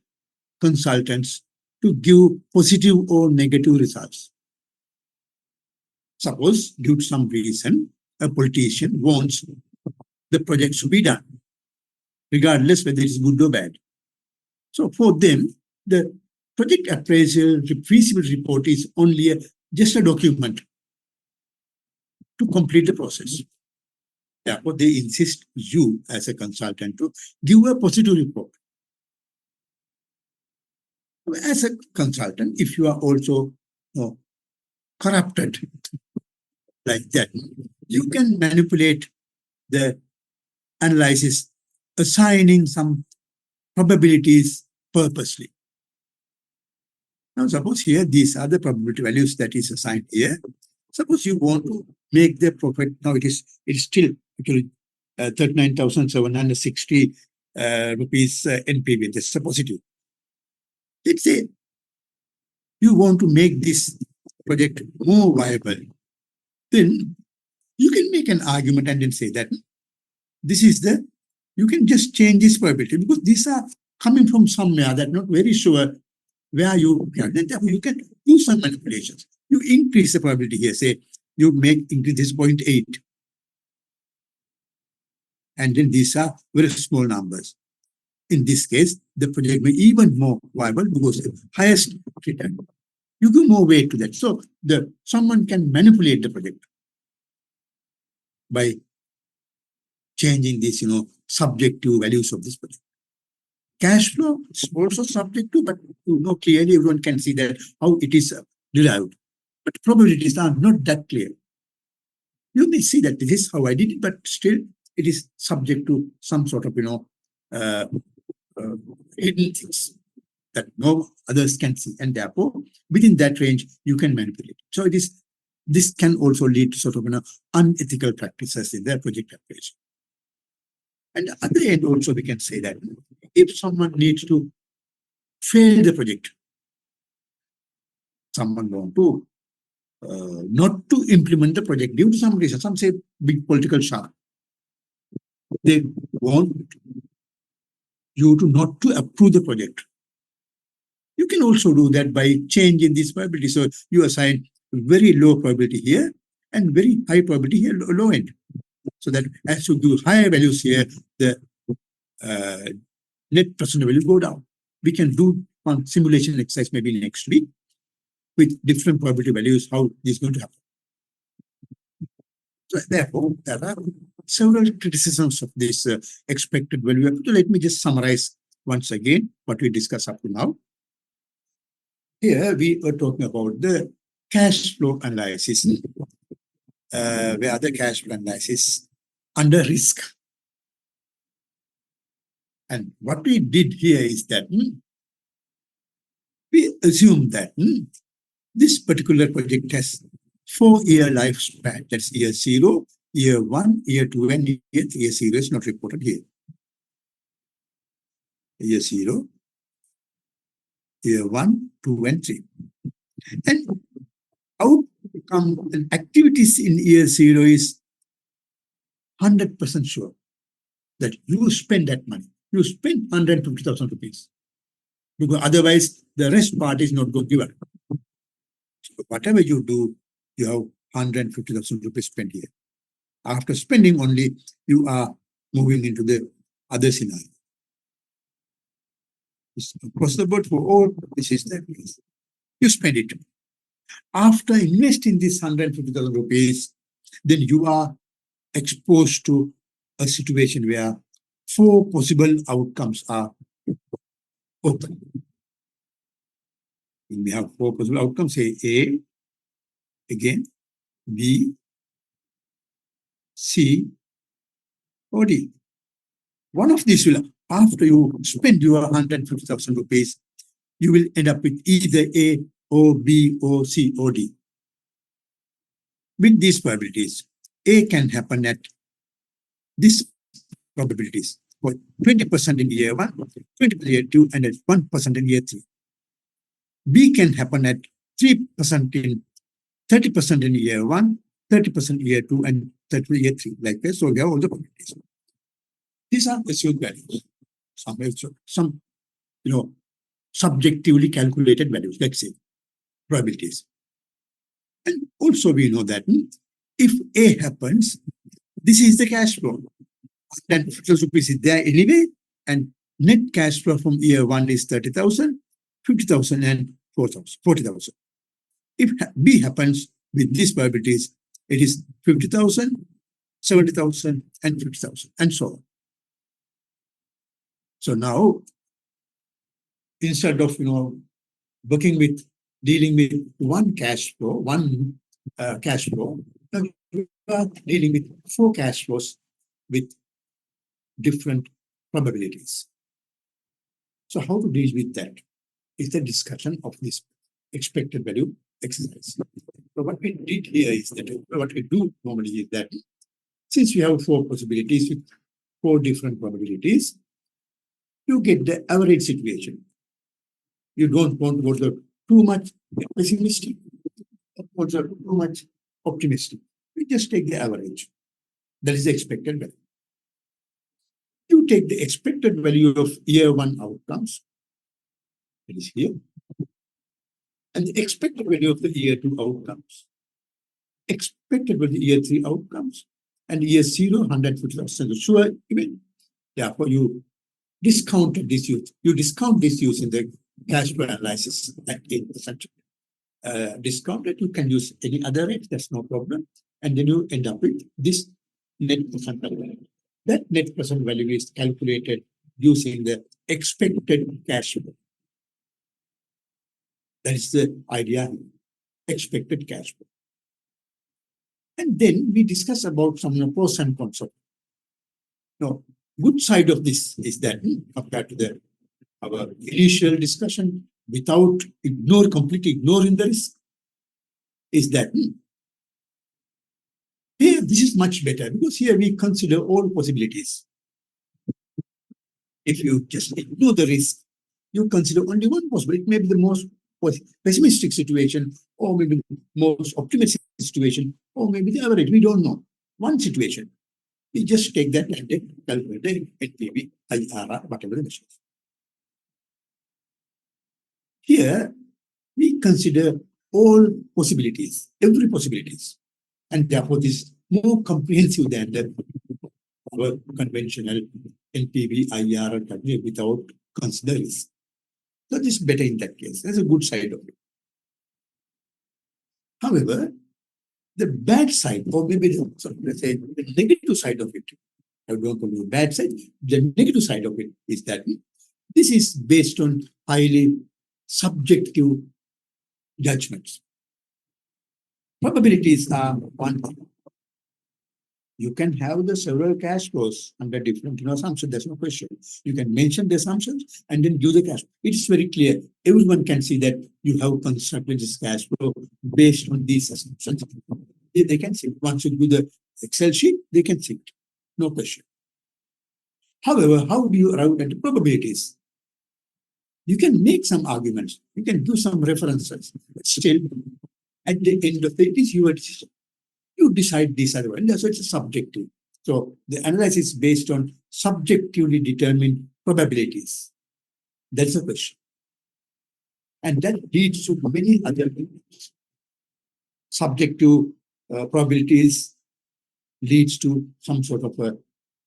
consultants to give positive or negative results. Suppose, due to some reason, a politician wants the project to be done, regardless whether it is good or bad. So for them, the project appraisal feasibility report is only just a document to complete the process. Therefore, they insist you as a consultant to give a positive report. As a consultant, if you are also corrupted like that, you can manipulate the analysis, assigning some probabilities purposely. Now, suppose here, these are the probability values that is assigned here. Suppose you want to make the profit, now it is still 39,760 rupees NPV, that's a positive. Let's say you want to make this project more viable, then you can make an argument and then say that this is you can just change this probability because these are coming from somewhere that not very sure where you can. Then you can do some manipulations. You increase the probability here, say you increase this 0.8. And then these are very small numbers. In this case, the project may be even more viable because the highest return. You give more weight to that. So someone can manipulate the project by changing these, subjective values of this project. Cash flow is also subjective, but clearly everyone can see that how it is derived. But probabilities are not that clear. You may see that this is how I did it, but still it is subject to some sort of, hidden things that no others can see. And therefore, within that range, you can manipulate. So this can also lead to sort of unethical practices in their project appraisal. And at the end also, we can say that if someone needs to fail the project, someone want to not to implement the project due to some reason, some say big political shock, they want you to not to approve the project. You can also do that by changing this probability. So you assign very low probability here and very high probability here, low end. So that as you do higher values here, the net present value go down. We can do one simulation exercise maybe next week with different probability values, how this is going to happen. So therefore, there are several criticisms of this expected value. So let me just summarize once again what we discussed up to now. Here we were talking about the cash flow analysis, where the cash flow analysis under risk. And what we did here is that we assume that this particular project has 4-year lifespan. That's year 0, year 1, year 2, and year 3. Year 0 is not reported here. Year 0, year 1, 2, and 3. And outcome and activities in year 0 is 100% sure that you spend that money. You spend 150,000 rupees. Because otherwise, the rest part is not going to give up. So whatever you do, you have 150,000 rupees spent here. After spending only, you are moving into the other scenario. Across the board for all, this is the case. You spend it. After investing this 150,000 rupees, then you are exposed to a situation where 4 possible outcomes are open. We may have 4 possible outcomes, say A, again, B, C, or D. One of these will, after you spend your 150,000 rupees, you will end up with either A or B or C or D. With these probabilities, A can happen at these probabilities for 20% in year 1, 20% in year 2, and at 1% in year 3. B can happen at 3% in 30% in year 1, 30% year 2 and 30% year 3, like this. So we have all the probabilities. These are assumed values. Some subjectively calculated values, let's say, probabilities. And also we know that if A happens, this is the cash flow. Then 50,000 rupees is there anyway, and net cash flow from year 1 is 30,000, 50,000 and 40,000. If B happens with these probabilities, it is 50,000, 70,000 and 50,000 and so on. So now, instead of dealing with one cash flow, now we are dealing with 4 cash flows with different probabilities. So how to deal with that is the discussion of this expected value exercise. So what we did here is that what we do normally is that since we have 4 possibilities with 4 different probabilities, you get the average situation. You don't want to go to too much pessimistic or too much optimistic. We just take the average. That is the expected value. You take the expected value of year 1 outcomes, that is here, and the expected value of the year 2 outcomes, expected value of the year 3 outcomes, and year 0, 150,000. Sure, even therefore you discounted this use. You discount this use in the cash flow analysis at 8%. Discounted, you can use any other rate, that's no problem. And then you end up with this net present value. That net present value is calculated using the expected cash flow. That is the idea, expected cash flow. And then we discuss about some pros and cons of it. Now, good side of this is that compared to our initial discussion, without completely ignoring the risk, is that here this is much better because here we consider all possibilities. If you just ignore the risk, you consider only one possibility. It may be the most pessimistic situation, or maybe the most optimistic situation, or maybe the average. We don't know. One situation. We just take that and then calculate the NPV, IRR, whatever the measure is. Here, we consider all possibilities, every possibilities, and therefore this is more comprehensive than our conventional NPV, IRR calculation without considering risk. So this is better in that case. That's a good side of it. However, the bad side, or maybe let's say the negative side of it, I don't call it the bad side, the negative side of it is that this is based on highly subjective judgments. Probabilities are one thing. You can have the several cash flows under different assumptions. There's no question. You can mention the assumptions and then do the cash flow. It is very clear. Everyone can see that you have constructed this cash flow based on these assumptions. They can see it. Once you do the Excel sheet, they can see it. No question. However, how do you arrive at the probabilities? You can make some arguments. You can do some references. But still, at the end of it is your decision. You decide this other one. So it's subjective. So the analysis is based on subjectively determined probabilities. That's the question. And that leads to many other things. Subjective probabilities leads to some sort of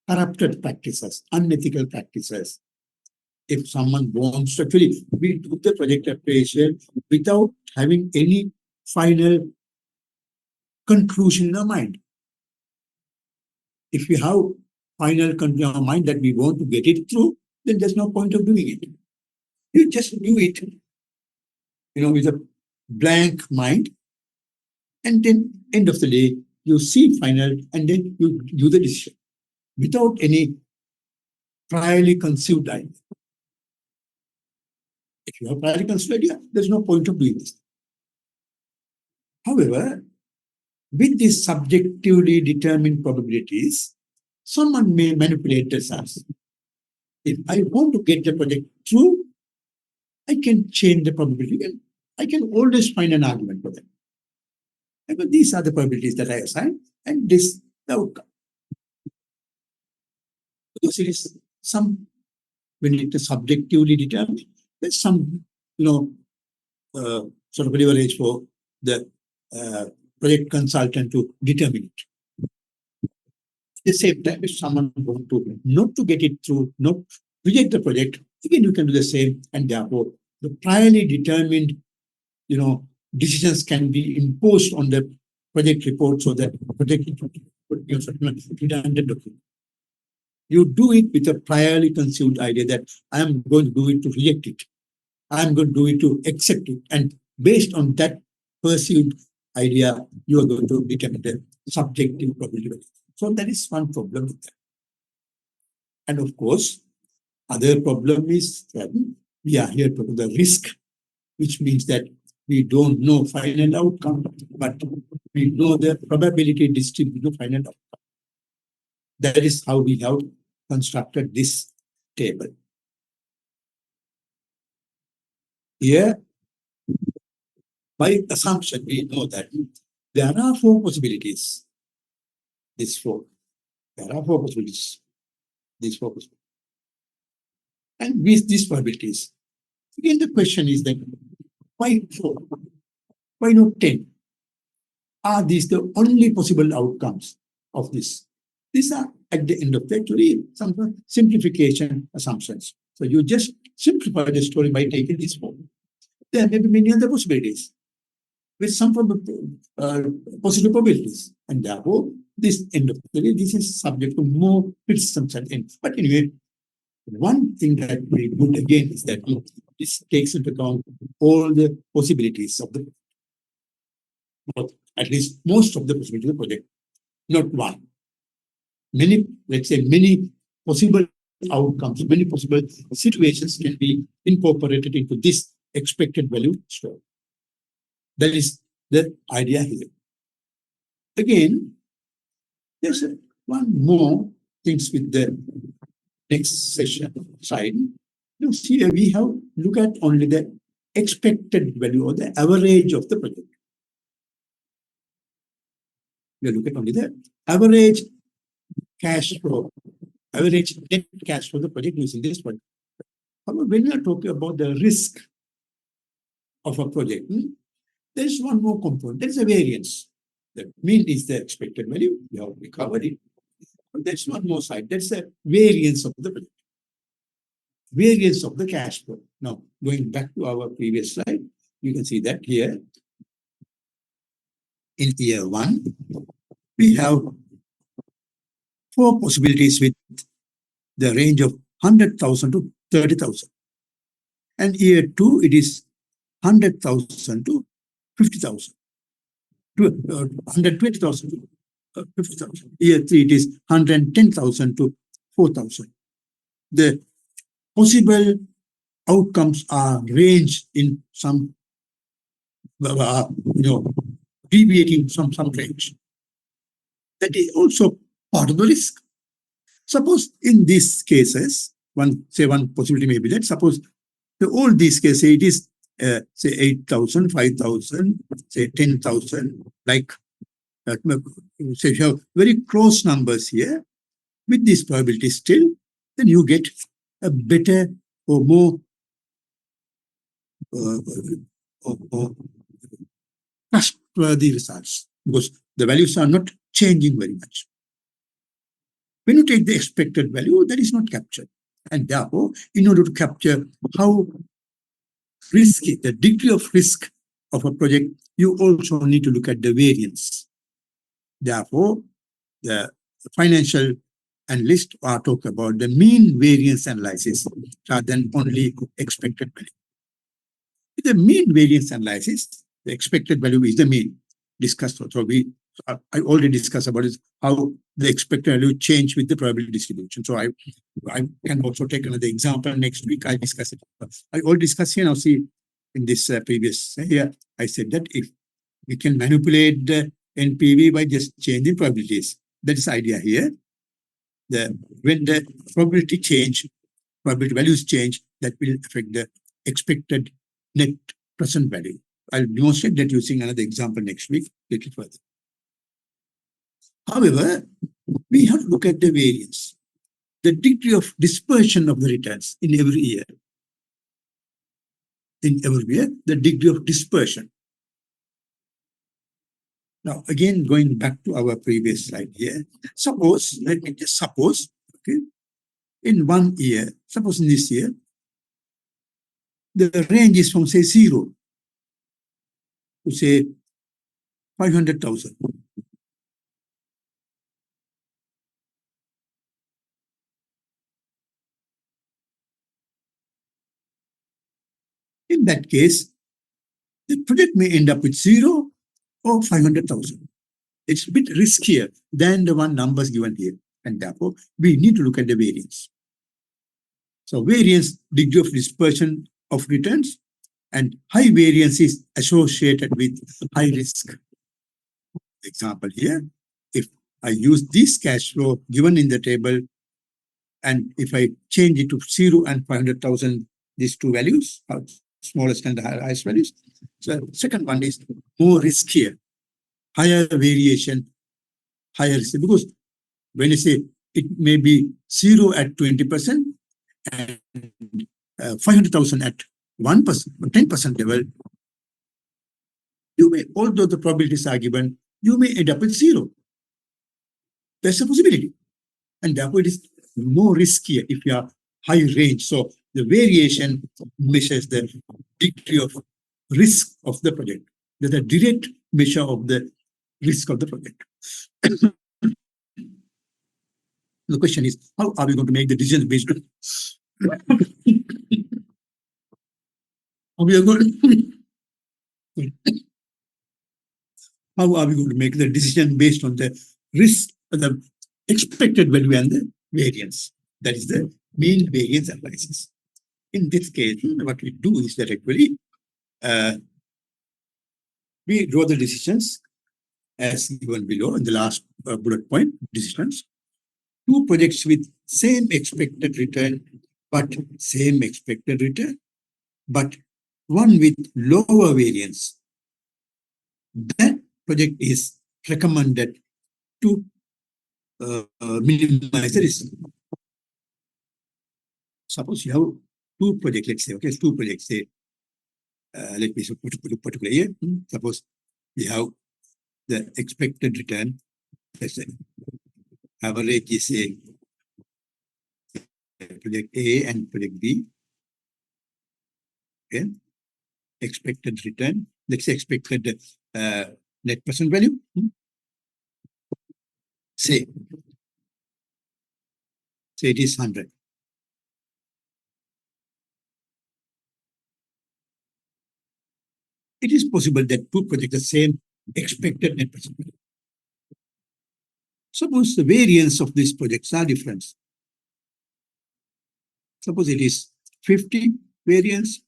corrupted practices, unethical practices. If someone wants to actually, we do the project appraisal without having any final conclusion in our mind. If we have final conclusion in our mind that we want to get it through, then there's no point of doing it. You just do it, with a blank mind, and then end of the day, you see final, and then you do the decision without any priorly conceived idea. If you have priorly conceived idea, there's no point of doing this. However, with these subjectively determined probabilities, someone may manipulate the results. If I want to get the project through, I can change the probability. I can always find an argument for that. And these are the probabilities that I assign, and this the outcome. Because it is some, when it is subjectively determined, there's some, sort of leverage for the project consultant to determine it. At the same time, if someone wants to not to get it through, not reject the project, again you can do the same, and therefore the priorly determined, decisions can be imposed on the project report so that project would be redundant document. You do it with a priorly conceived idea that I am going to do it to reject it. I am going to do it to accept it. And based on that perceived idea, you are going to determine the subjective probability. So that is one problem with that. And of course, other problem is that we are here to do the risk, which means that we don't know final outcome, but we know the probability distribution of final outcome. That is how we have constructed this table. Here, by assumption, we know that there are four possibilities. These four. There are four possibilities. These four possibilities. And with these probabilities, again, the question is that why 4? Why not 10? Are these the only possible outcomes of this? These are, at the end of the day, some simplification assumptions. So you just simplify the story by taking this form. There may be many other possibilities with some positive probabilities. And therefore, this end of the day, this is subject to more criticisms at the end. But anyway, one thing that we put again is that this takes into account all the possibilities of the, at least most of the possibilities of the project, not one. Many, let's say, many possible outcomes, many possible situations can be incorporated into this expected value story. That is the idea here. Again, there's one more things with the next session side. You see, we have look at only the expected value or the average of the project. We look at only the average cash flow, average net cash flow of the project using this one. However, when we are talking about the risk of a project, there is one more component. There is a variance. The mean is the expected value. We have recovered it. But there's one more side. That's the variance of the project. Variance of the cash flow. Now, going back to our previous slide, you can see that here in year 1, we have 4 possibilities with the range of 100,000 to 30,000. And year 2, it is 100,000 to 50,000. 120,000 to 50,000. Year 3, it is 110,000 to 4,000. The possible outcomes are ranged in some, deviating from some range. That is also part of the risk. Suppose in these cases, one possibility may be that suppose all these cases it is say 8,000, 5,000, say 10,000, like say you have very close numbers here with this probability still, then you get a better or more trustworthy results because the values are not changing very much. When you take the expected value, that is not captured. And therefore, in order to capture how risky, the degree of risk of a project, you also need to look at the variance. Therefore, the financial analysts are talking about the mean variance analysis rather than only expected value. With the mean variance analysis, the expected value is the mean discussed. So I already discussed about is how the expected value change with the probability distribution. So I can also take another example next week. I discuss it. I already discussed here. Now see in this previous here, I said that if we can manipulate the NPV by just changing probabilities. That is the idea here. When the probability values change, that will affect the expected net present value. I'll demonstrate that using another example next week, little further. However, we have to look at the variance, the degree of dispersion of the returns in every year. In every year, the degree of dispersion. Now, again, going back to our previous slide here, suppose, let me just suppose, okay, in 1 year, suppose in this year, the range is from say 0 to say 500,000. In that case, the project may end up with 0 or 500,000. It's a bit riskier than the one numbers given here. And therefore, we need to look at the variance. So variance, degree of dispersion of returns, and high variance is associated with high risk. Example here, if I use this cash flow given in the table, and if I change it to 0 and 500,000, these two values, smallest and the highest values. So second one is more riskier, higher variation, higher risk. Because when you say it may be 0 at 20% and 500,000 at 1%, 10% level, you may, although the probabilities are given, you may end up with 0. There's a possibility. And therefore, it is more riskier if you are high range. So the variation measures the degree of risk of the project. There's a direct measure of the risk of the project. The question is, how are we going to make the decisions based on how are we going to make the decision based on the risk, the expected value and the variance? That is the mean variance analysis. In this case, what we do is that actually we draw the decisions as given below in the last bullet point, decisions. 2 projects with same expected return, but same expected return, but one with lower variance. That project is recommended to minimize the risk. Suppose you have 2 projects, let's say, okay, 2 projects, say, let me put particular here. Suppose we have the expected return, let's say, average is a project A and project B. Okay, expected return, let's say expected net present value. Say it is 100. It is possible that 2 projects the same expected net present value. Suppose the variance of these projects are different. Suppose it is 50 variance.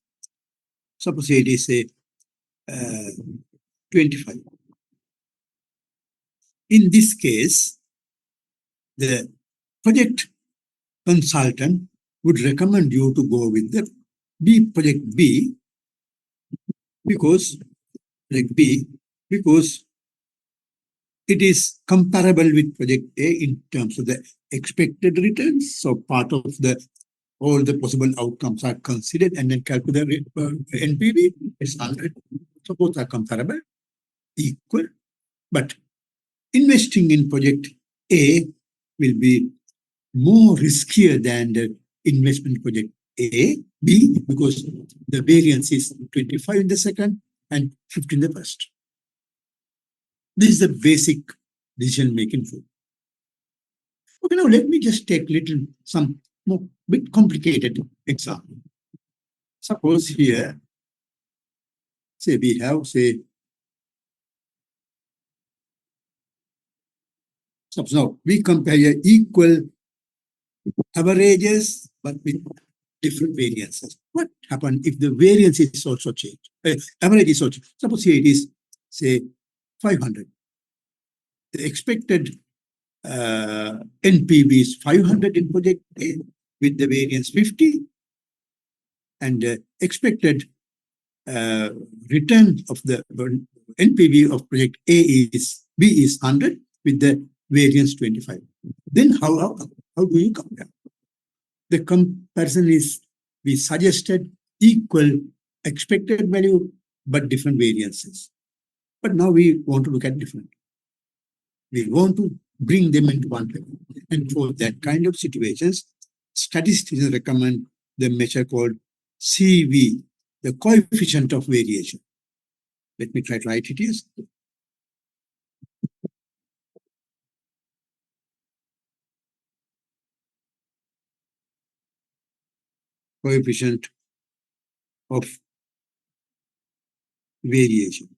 Suppose it is a 25. In this case, the project consultant would recommend you to go with the project B because it is comparable with project A in terms of the expected returns. So part of all the possible outcomes are considered and then calculate NPV is 100. So both are comparable, equal, but investing in project A will be more riskier than the investment project B because the variance is 25 in the second and 50 in the first. This is the basic decision-making flow. Okay, now let me just take some more bit complicated example. Suppose here, say we have, suppose now we compare equal averages but with different variances. What happens if the variance is also changed? Average is also, suppose here it is, say, 500. The expected NPV is 500 in project A with the variance 50, and expected return of the NPV of project B is 100 with the variance 25. Then how do you compare? The comparison is, we suggested equal expected value but different variances. But now we want to look at different. We want to bring them into one level. And for that kind of situations, statisticians recommend the measure called CV, the coefficient of variation. Let me try to write it here. Coefficient of variation.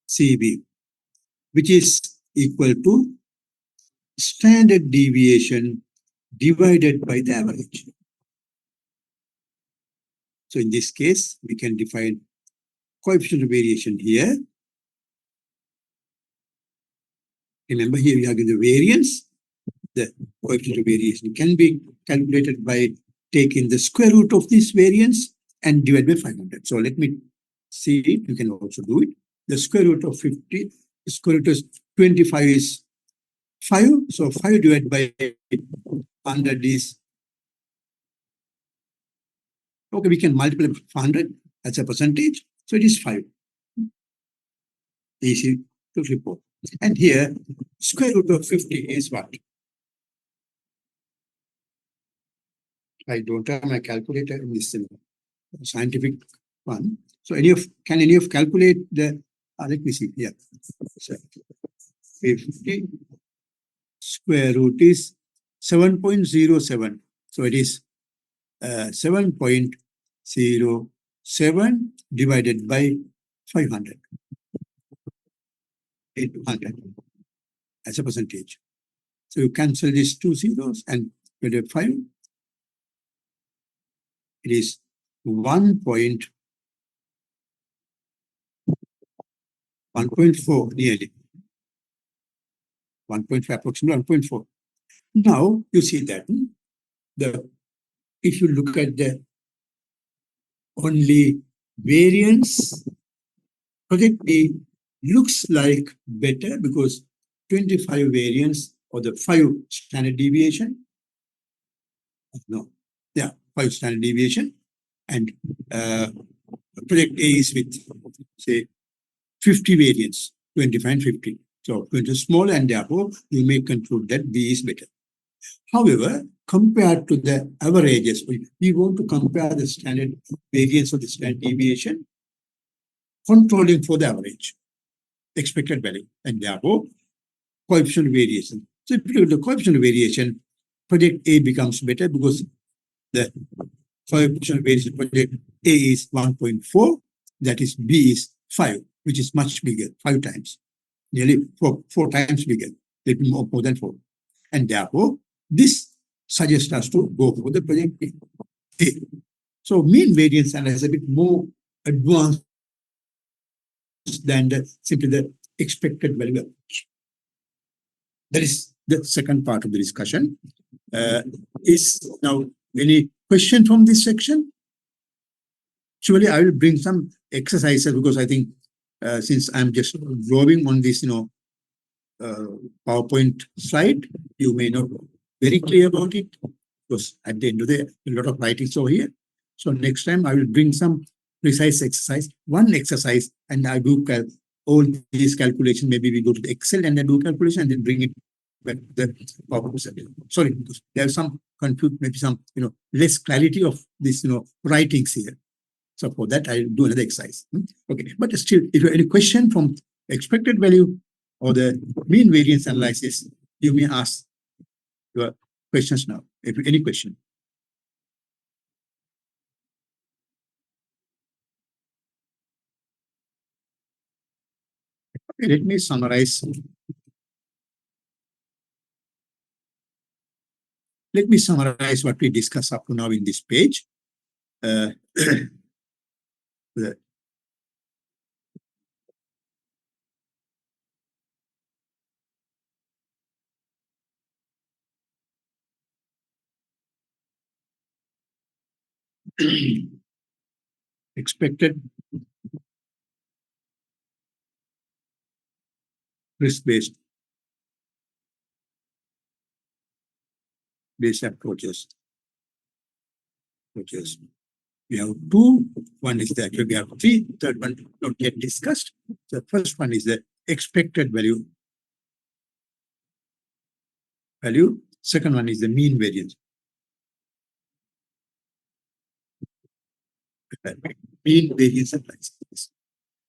CV, which is equal to standard deviation divided by the average. So in this case, we can define coefficient of variation here. Remember, here we have the variance. The coefficient of variation can be calculated by taking the square root of this variance and divide by 500. So let me see it. You can also do it. The square root of 50, the square root of 25 is 5. So 5 divided by 100 is, okay, we can multiply 500 as a percentage. So it is 5. Easy to report. And here, square root of 50 is what? I don't have my calculator in this scientific one. So can any of calculate the, let me see here. So 50 square root is 7.07. So it is 7.07 divided by 500. 800 as a percentage. So you cancel these two zeros and divide by 5. It is 1.4 nearly. 1.5, approximately 1.4. Now you see that if you look at the only variance, project B looks like better because 25 variance or the 5 standard deviation. No, yeah, 5 standard deviation, and project A is with, say, 50 variance, 25 and 50. So 20 is small, and therefore you may conclude that B is better. However, compared to the averages, we want to compare the standard variance of the standard deviation, controlling for the average, expected value, and therefore coefficient of variation. So if you look at the coefficient of variation, project A becomes better because the coefficient of variation project A is 1.4, that is B is 5, which is much bigger, 5 times, nearly four times bigger, little more than 4. And therefore, this suggests us to go for the project A. So mean variance analysis is a bit more advanced than simply the expected value. That is the second part of the discussion. Is now any question from this section? Actually, I will bring some exercises because I think since I'm just drawing on this, PowerPoint slide, you may not be very clear about it because at the end of the day, a lot of writings over here. So next time I will bring some precise exercise, one exercise, and I do all these calculations. Maybe we go to the Excel and then do calculation and then bring it back to the PowerPoint slide. Sorry, because there's some confusion, maybe some less clarity of this writings here. So for that, I'll do another exercise. Okay, but still, if you have any question from expected value or the mean variance analysis, you may ask your questions now. If any question. Okay, let me summarize. Let me summarize what we discussed up to now in this page. expected risk-based approaches. We have two. One is the actually we have three. Third one not yet discussed. The first one is the expected value. Second one is the mean variance. Mean variance analysis.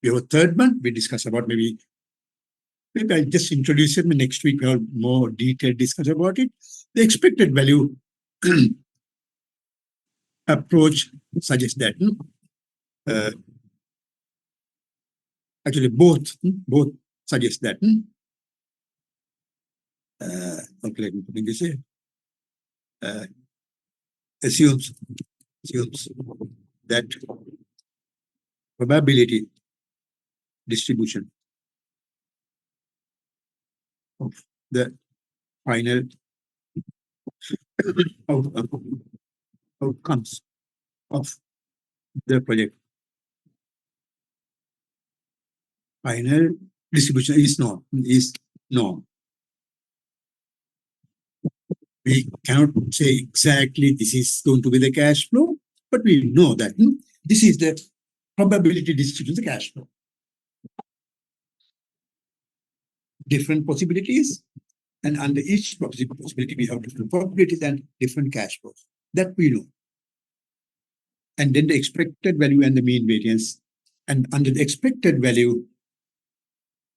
We have a third one. We discuss about maybe I'll just introduce it. Next week we have more detailed discussion about it. The expected value approach suggests that actually both suggest that okay, let me put it this way. Assumes that probability distribution of the final outcomes of the project. Final distribution is known. We cannot say exactly this is going to be the cash flow, but we know that this is the probability distribution of the cash flow. Different possibilities, and under each possibility we have different probabilities and different cash flows. That we know. And then the expected value and the mean variance. And under the expected value,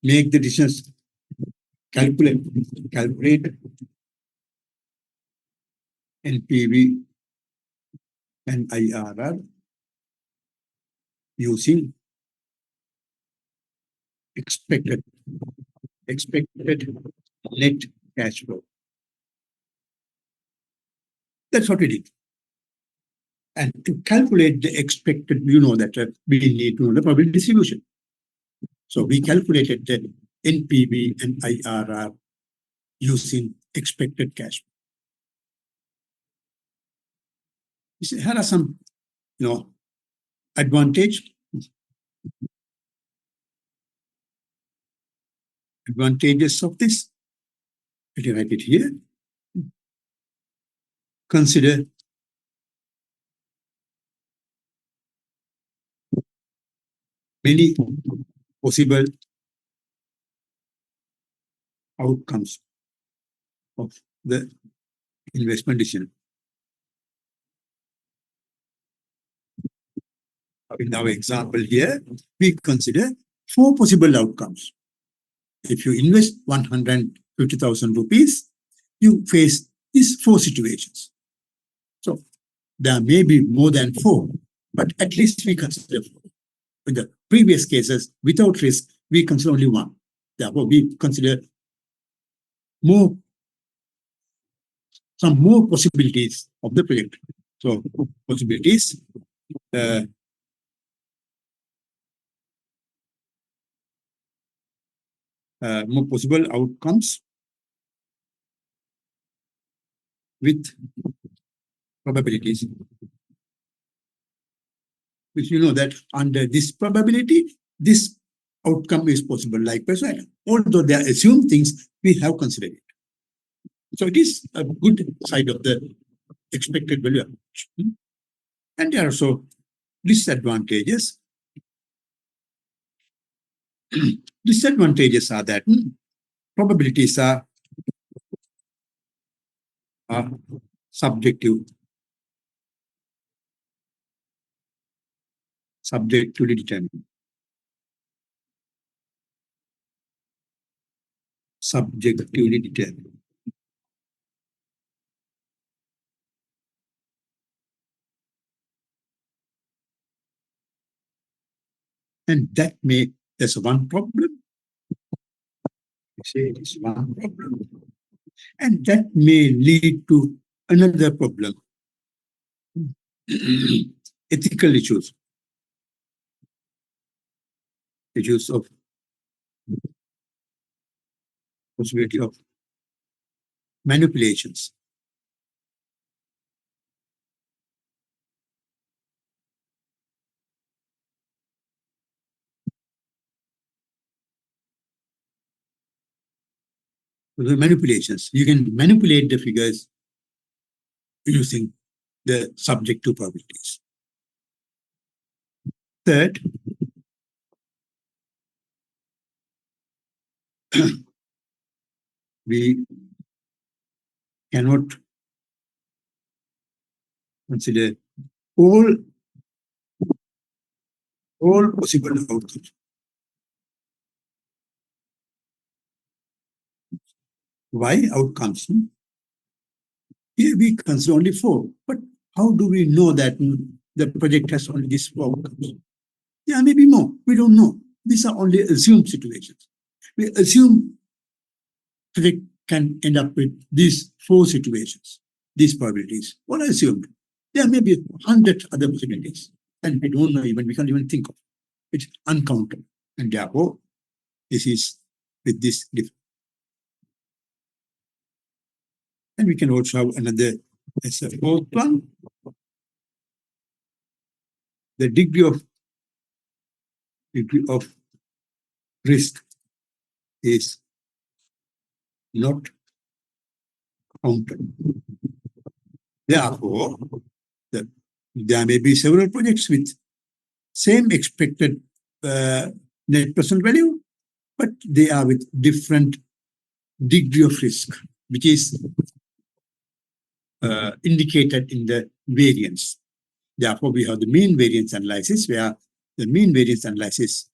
make the decisions, calculate NPV and IRR using expected net cash flow. That's what we did. And to calculate the expected, you know that we need to know the probability distribution. So we calculated the NPV and IRR using expected cash flow. Here are some, advantages of this. Let me write it here. Consider many possible outcomes of the investment decision. In our example here, we consider 4 possible outcomes. If you invest 150,000 rupees, you face these 4 situations. So there may be more than 4, but at least we consider 4. In the previous cases, without risk, we consider only 1. Therefore, we consider some more possibilities of the project. So possibilities, more possible outcomes with probabilities. Which you know that under this probability, this outcome is possible. Likewise, although they are assumed things, we have considered it. So it is a good side of the expected value approach. And there are also disadvantages. Disadvantages are that probabilities are subjectively determined. Subjectively determined. And that there's one problem. Say it's one problem. And that may lead to another problem. Ethical issues. Issues of possibility of manipulations. The manipulations. You can manipulate the figures using the subjective probabilities. Third, we cannot consider all possible outcomes. Why outcomes? Here we consider only 4, but how do we know that the project has only these 4 outcomes? Yeah, maybe more. We don't know. These are only assumed situations. We assume project can end up with these 4 situations, these probabilities. What I assumed. There may be 100 other possibilities, and we don't know even, we can't even think of. It's uncountable. And therefore, this is with this difference. And we can also have another as a 4th one. The degree of risk is not counted. Therefore, there may be several projects with same expected net present value, but they are with different degree of risk, which is indicated in the variance. Therefore, we have the mean variance analysis, where the mean variance analysis,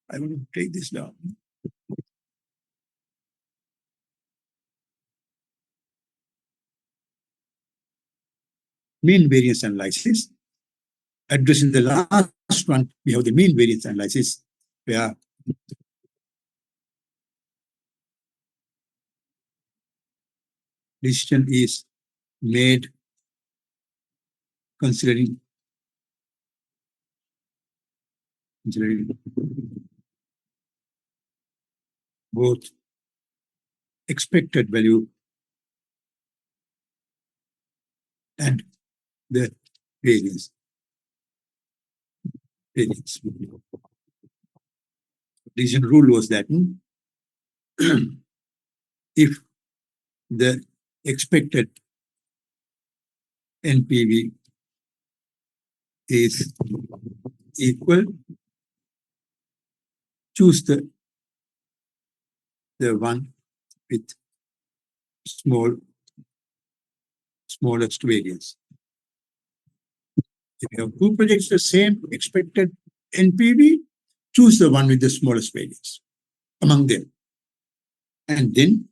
I want to take this down. Mean variance analysis. Addressing the last one, we have the mean variance analysis, where decision is made considering both expected value and the variance. Decision rule was that if the expected NPV is equal, choose the one with smallest variance. If you have 2 projects the same expected NPV, choose the one with the smallest variance among them. And then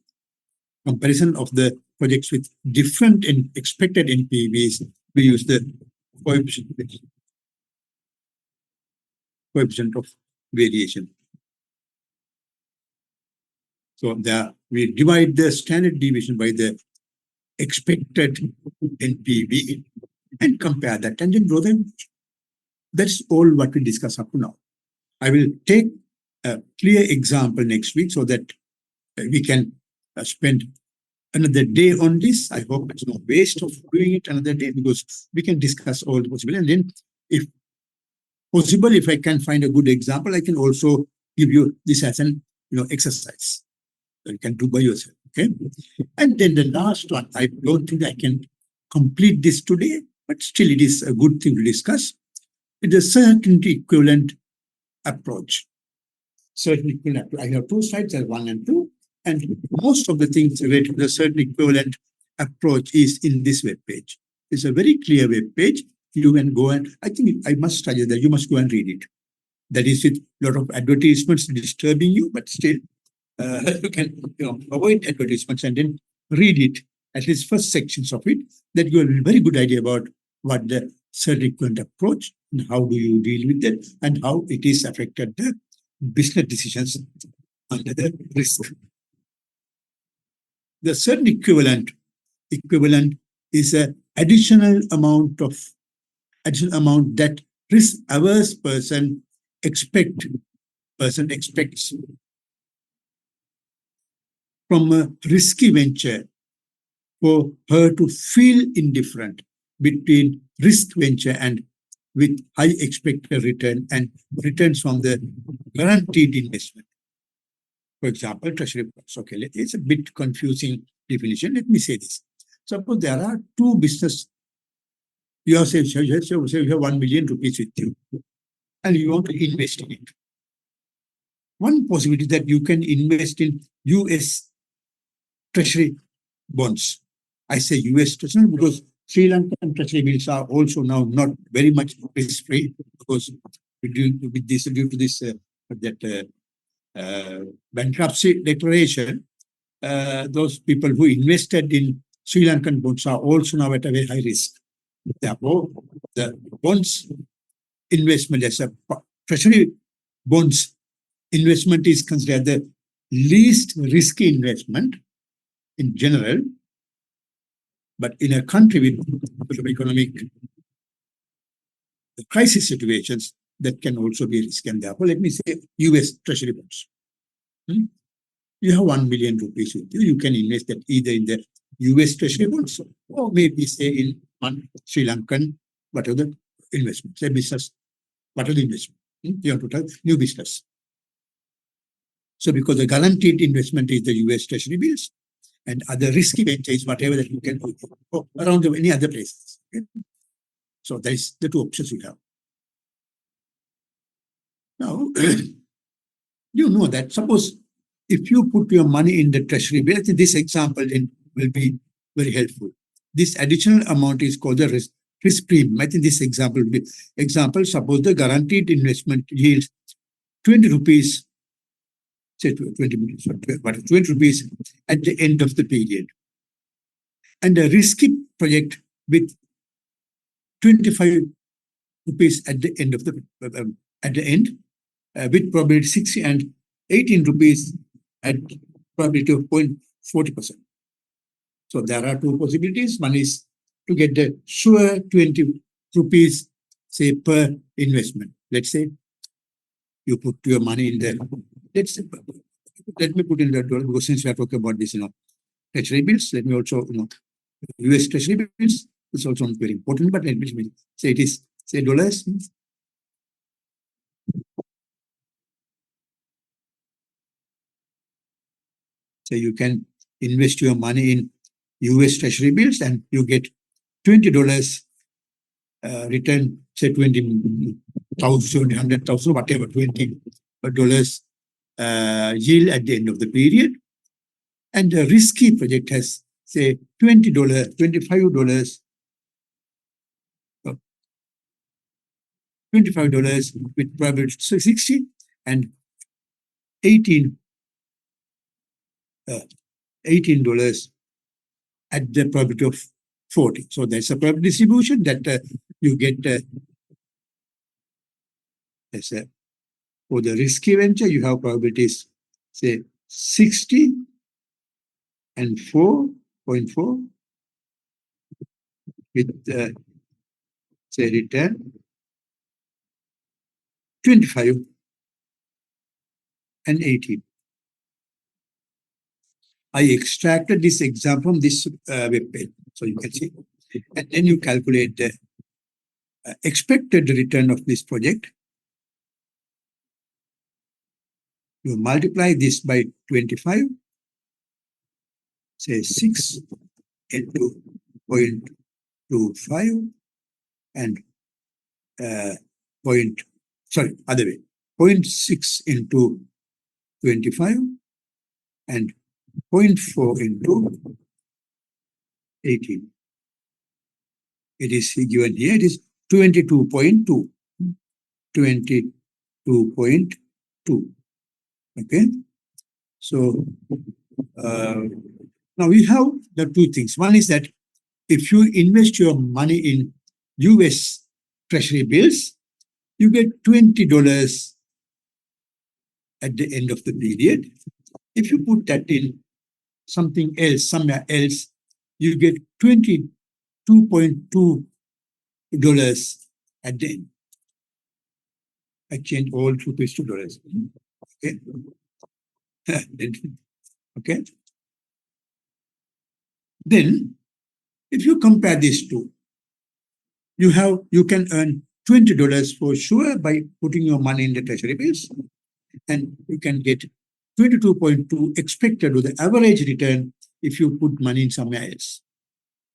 comparison of the projects with different expected NPVs, we use the coefficient of variation. So there we divide the standard deviation by the expected NPV and compare that and then draw them. That's all what we discuss up to now. I will take a clear example next week so that we can spend another day on this. I hope it's no waste of doing it another day, because we can discuss all the possible. And then if possible, if I can find a good example, I can also give you this as an exercise that you can do by yourself. Okay. And then the last one, I don't think I can complete this today, but still it is a good thing to discuss. It is a certainty equivalent approach. Certainty equivalent. I have 2 slides, 1 and 2. And most of the things related to the certainty equivalent approach is in this web page. It's a very clear web page. You can go and, I think I must tell you that you must go and read it. That is with a lot of advertisements disturbing you, but still you can avoid advertisements and then read it, at least first sections of it, that you have a very good idea about what the certainty equivalent approach and how do you deal with it and how it is affected the business decisions under the risk. The certainty equivalent is an additional amount that risk-averse person expects from a risky venture for her to feel indifferent between risk venture and with high expected return and returns from the guaranteed investment. For example, treasury bonds. Okay, it's a bit confusing definition. Let me say this. Suppose there are two business. You have say you have 1 million rupees with you, and you want to invest in it. One possibility that you can invest in US treasury bonds. I say US treasury because Sri Lankan treasury bills are also now not very much risk free because due to this bankruptcy declaration, those people who invested in Sri Lankan bonds are also now at a very high risk. Therefore, the bonds investment as a treasury bonds investment is considered the least risky investment in general. But in a country with economic crisis situations, that can also be risky. And therefore, let me say US treasury bonds. You have 1 million rupees with you. You can invest that either in the US treasury bonds or maybe say in one Sri Lankan, whatever the investment, say business, whatever the investment. You want to have new business. So because the guaranteed investment is the US treasury bills and other risky ventures, whatever that you can do around any other places. Okay? So that is the two options you have. Now, you know that suppose if you put your money in the treasury bill, this example will be very helpful. This additional amount is called the risk premium. I think this example will be suppose the guaranteed investment yields 20 rupees, say 20 minutes, but 20 rupees at the end of the period. And a risky project with 25 rupees at the end of the with probability 60 and 18 rupees at probability of 0.40%. So there are two possibilities. One is to get the sure 20 rupees, say, per investment. Let's say you put your money in there. Let me put in the dollar because since we are talking about this, treasury bills, let me also, US treasury bills is also not very important, but let me say it is, say, dollars. So you can invest your money in US treasury bills and you get $20 return, say 20,000, 100,000, whatever, $20 yield at the end of the period. And a risky project has, say, $20, $25, $25 with probability 60 and $18 at the probability of 40. So that's a probability distribution that you get for the risky venture, you have probabilities, say, 60 and 4.4 with, say, return 25 and 18. I extracted this example from this web page, so you can see. And then you calculate the expected return of this project. You multiply this by 25, say 6 into 0.25 and other way, 0.6 into 25 and 0.4 into 18. It is given here, it is 22.2. 22.2. Okay. So now we have the two things. One is that if you invest your money in US treasury bills, you get $20 at the end of the period. If you put that in something else, somewhere else, you get $22.2 at the end. I change all rupees to dollars. Okay. Okay. Then, if you compare these two, you can earn $20 for sure by putting your money in the treasury bills, and you can get 22.2 expected to the average return if you put money in somewhere else.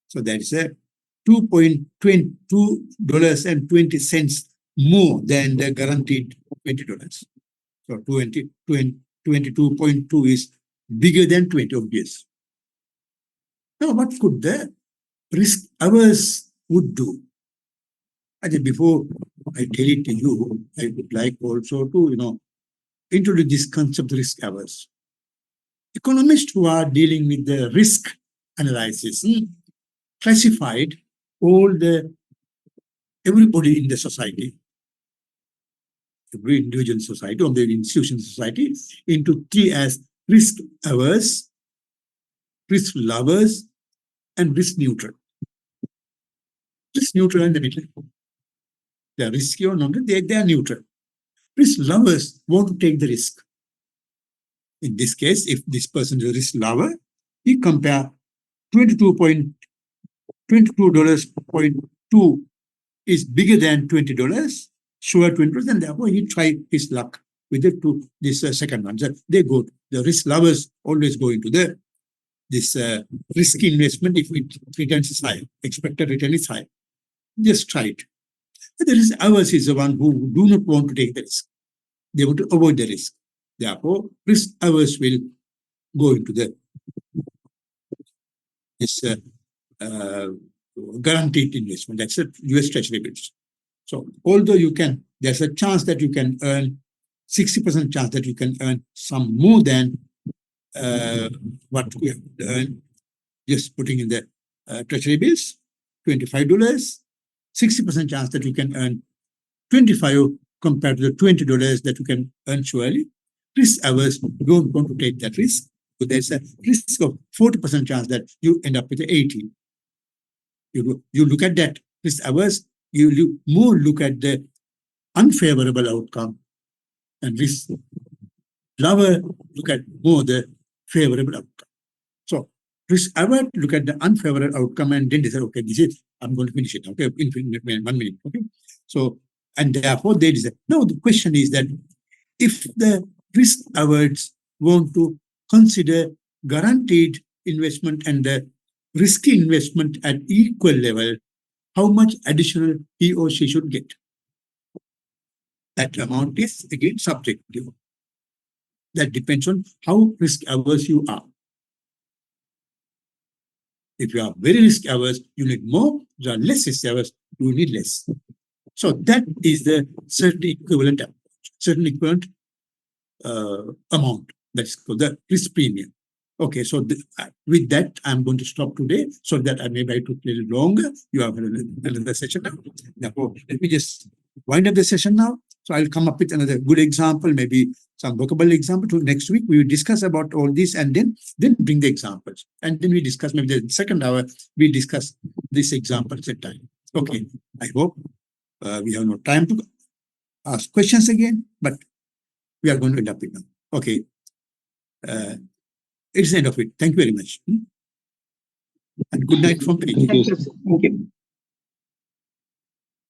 So that is a $2.20 more than the guaranteed $20. So 22.2 is bigger than 20, obvious. Now, what could the risk averse would do? I think before I tell it to you, I would like also to, introduce this concept of risk averse. Economists who are dealing with the risk analysis classified everybody in the society, every individual society or the institution society into three as risk averse, risk lovers, and risk neutral. Risk neutral in the middle. They are risky or not, they are neutral. Risk lovers want to take the risk. In this case, if this person is a risk lover, he compare $22.2 is bigger than $20, sure $20, and therefore he try his luck with it to this second one. So they go, the risk lovers always go into this risky investment if it returns is high, expected return is high. Just try it. But the risk averse is the one who do not want to take the risk. They want to avoid the risk. Therefore, risk averse will go into this guaranteed investment. That's a US Treasury bills. So although there's a chance that you can earn 60% chance that you can earn some more than what you have earned just putting in the Treasury bills, $25, 60% chance that you can earn 25 compared to the $20 that you can earn surely. Risk averse don't want to take that risk. So there's a risk of 40% chance that you end up with 80. You look at that risk averse, you more look at the unfavorable outcome, and risk lover look at more the favorable outcome. So risk averse look at the unfavorable outcome and then decide, okay, I'm going to finish it. Okay, in 1 minute. Okay, so and therefore they decide. Now the question is that if the risk averse want to consider guaranteed investment and the risky investment at equal level, how much additional he or she should get? That amount is again subjective. That depends on how risk averse you are. If you are very risk averse, you need more. If you are less risk averse, you need less. So that is the certain equivalent amount. That's called the risk premium. Okay, so with that, I'm going to stop today so that I took a little longer. You have another session now. Therefore, let me just wind up the session now. So I'll come up with another good example, maybe some vocabulary example. To next week, we will discuss about all this and then bring the examples. And then we discuss, maybe the second hour, we discuss these examples at time. Okay, I hope we have no time to ask questions again, but we are going to end up with now. Okay. It's the end of it. Thank you very much. And good night from me. Thank you.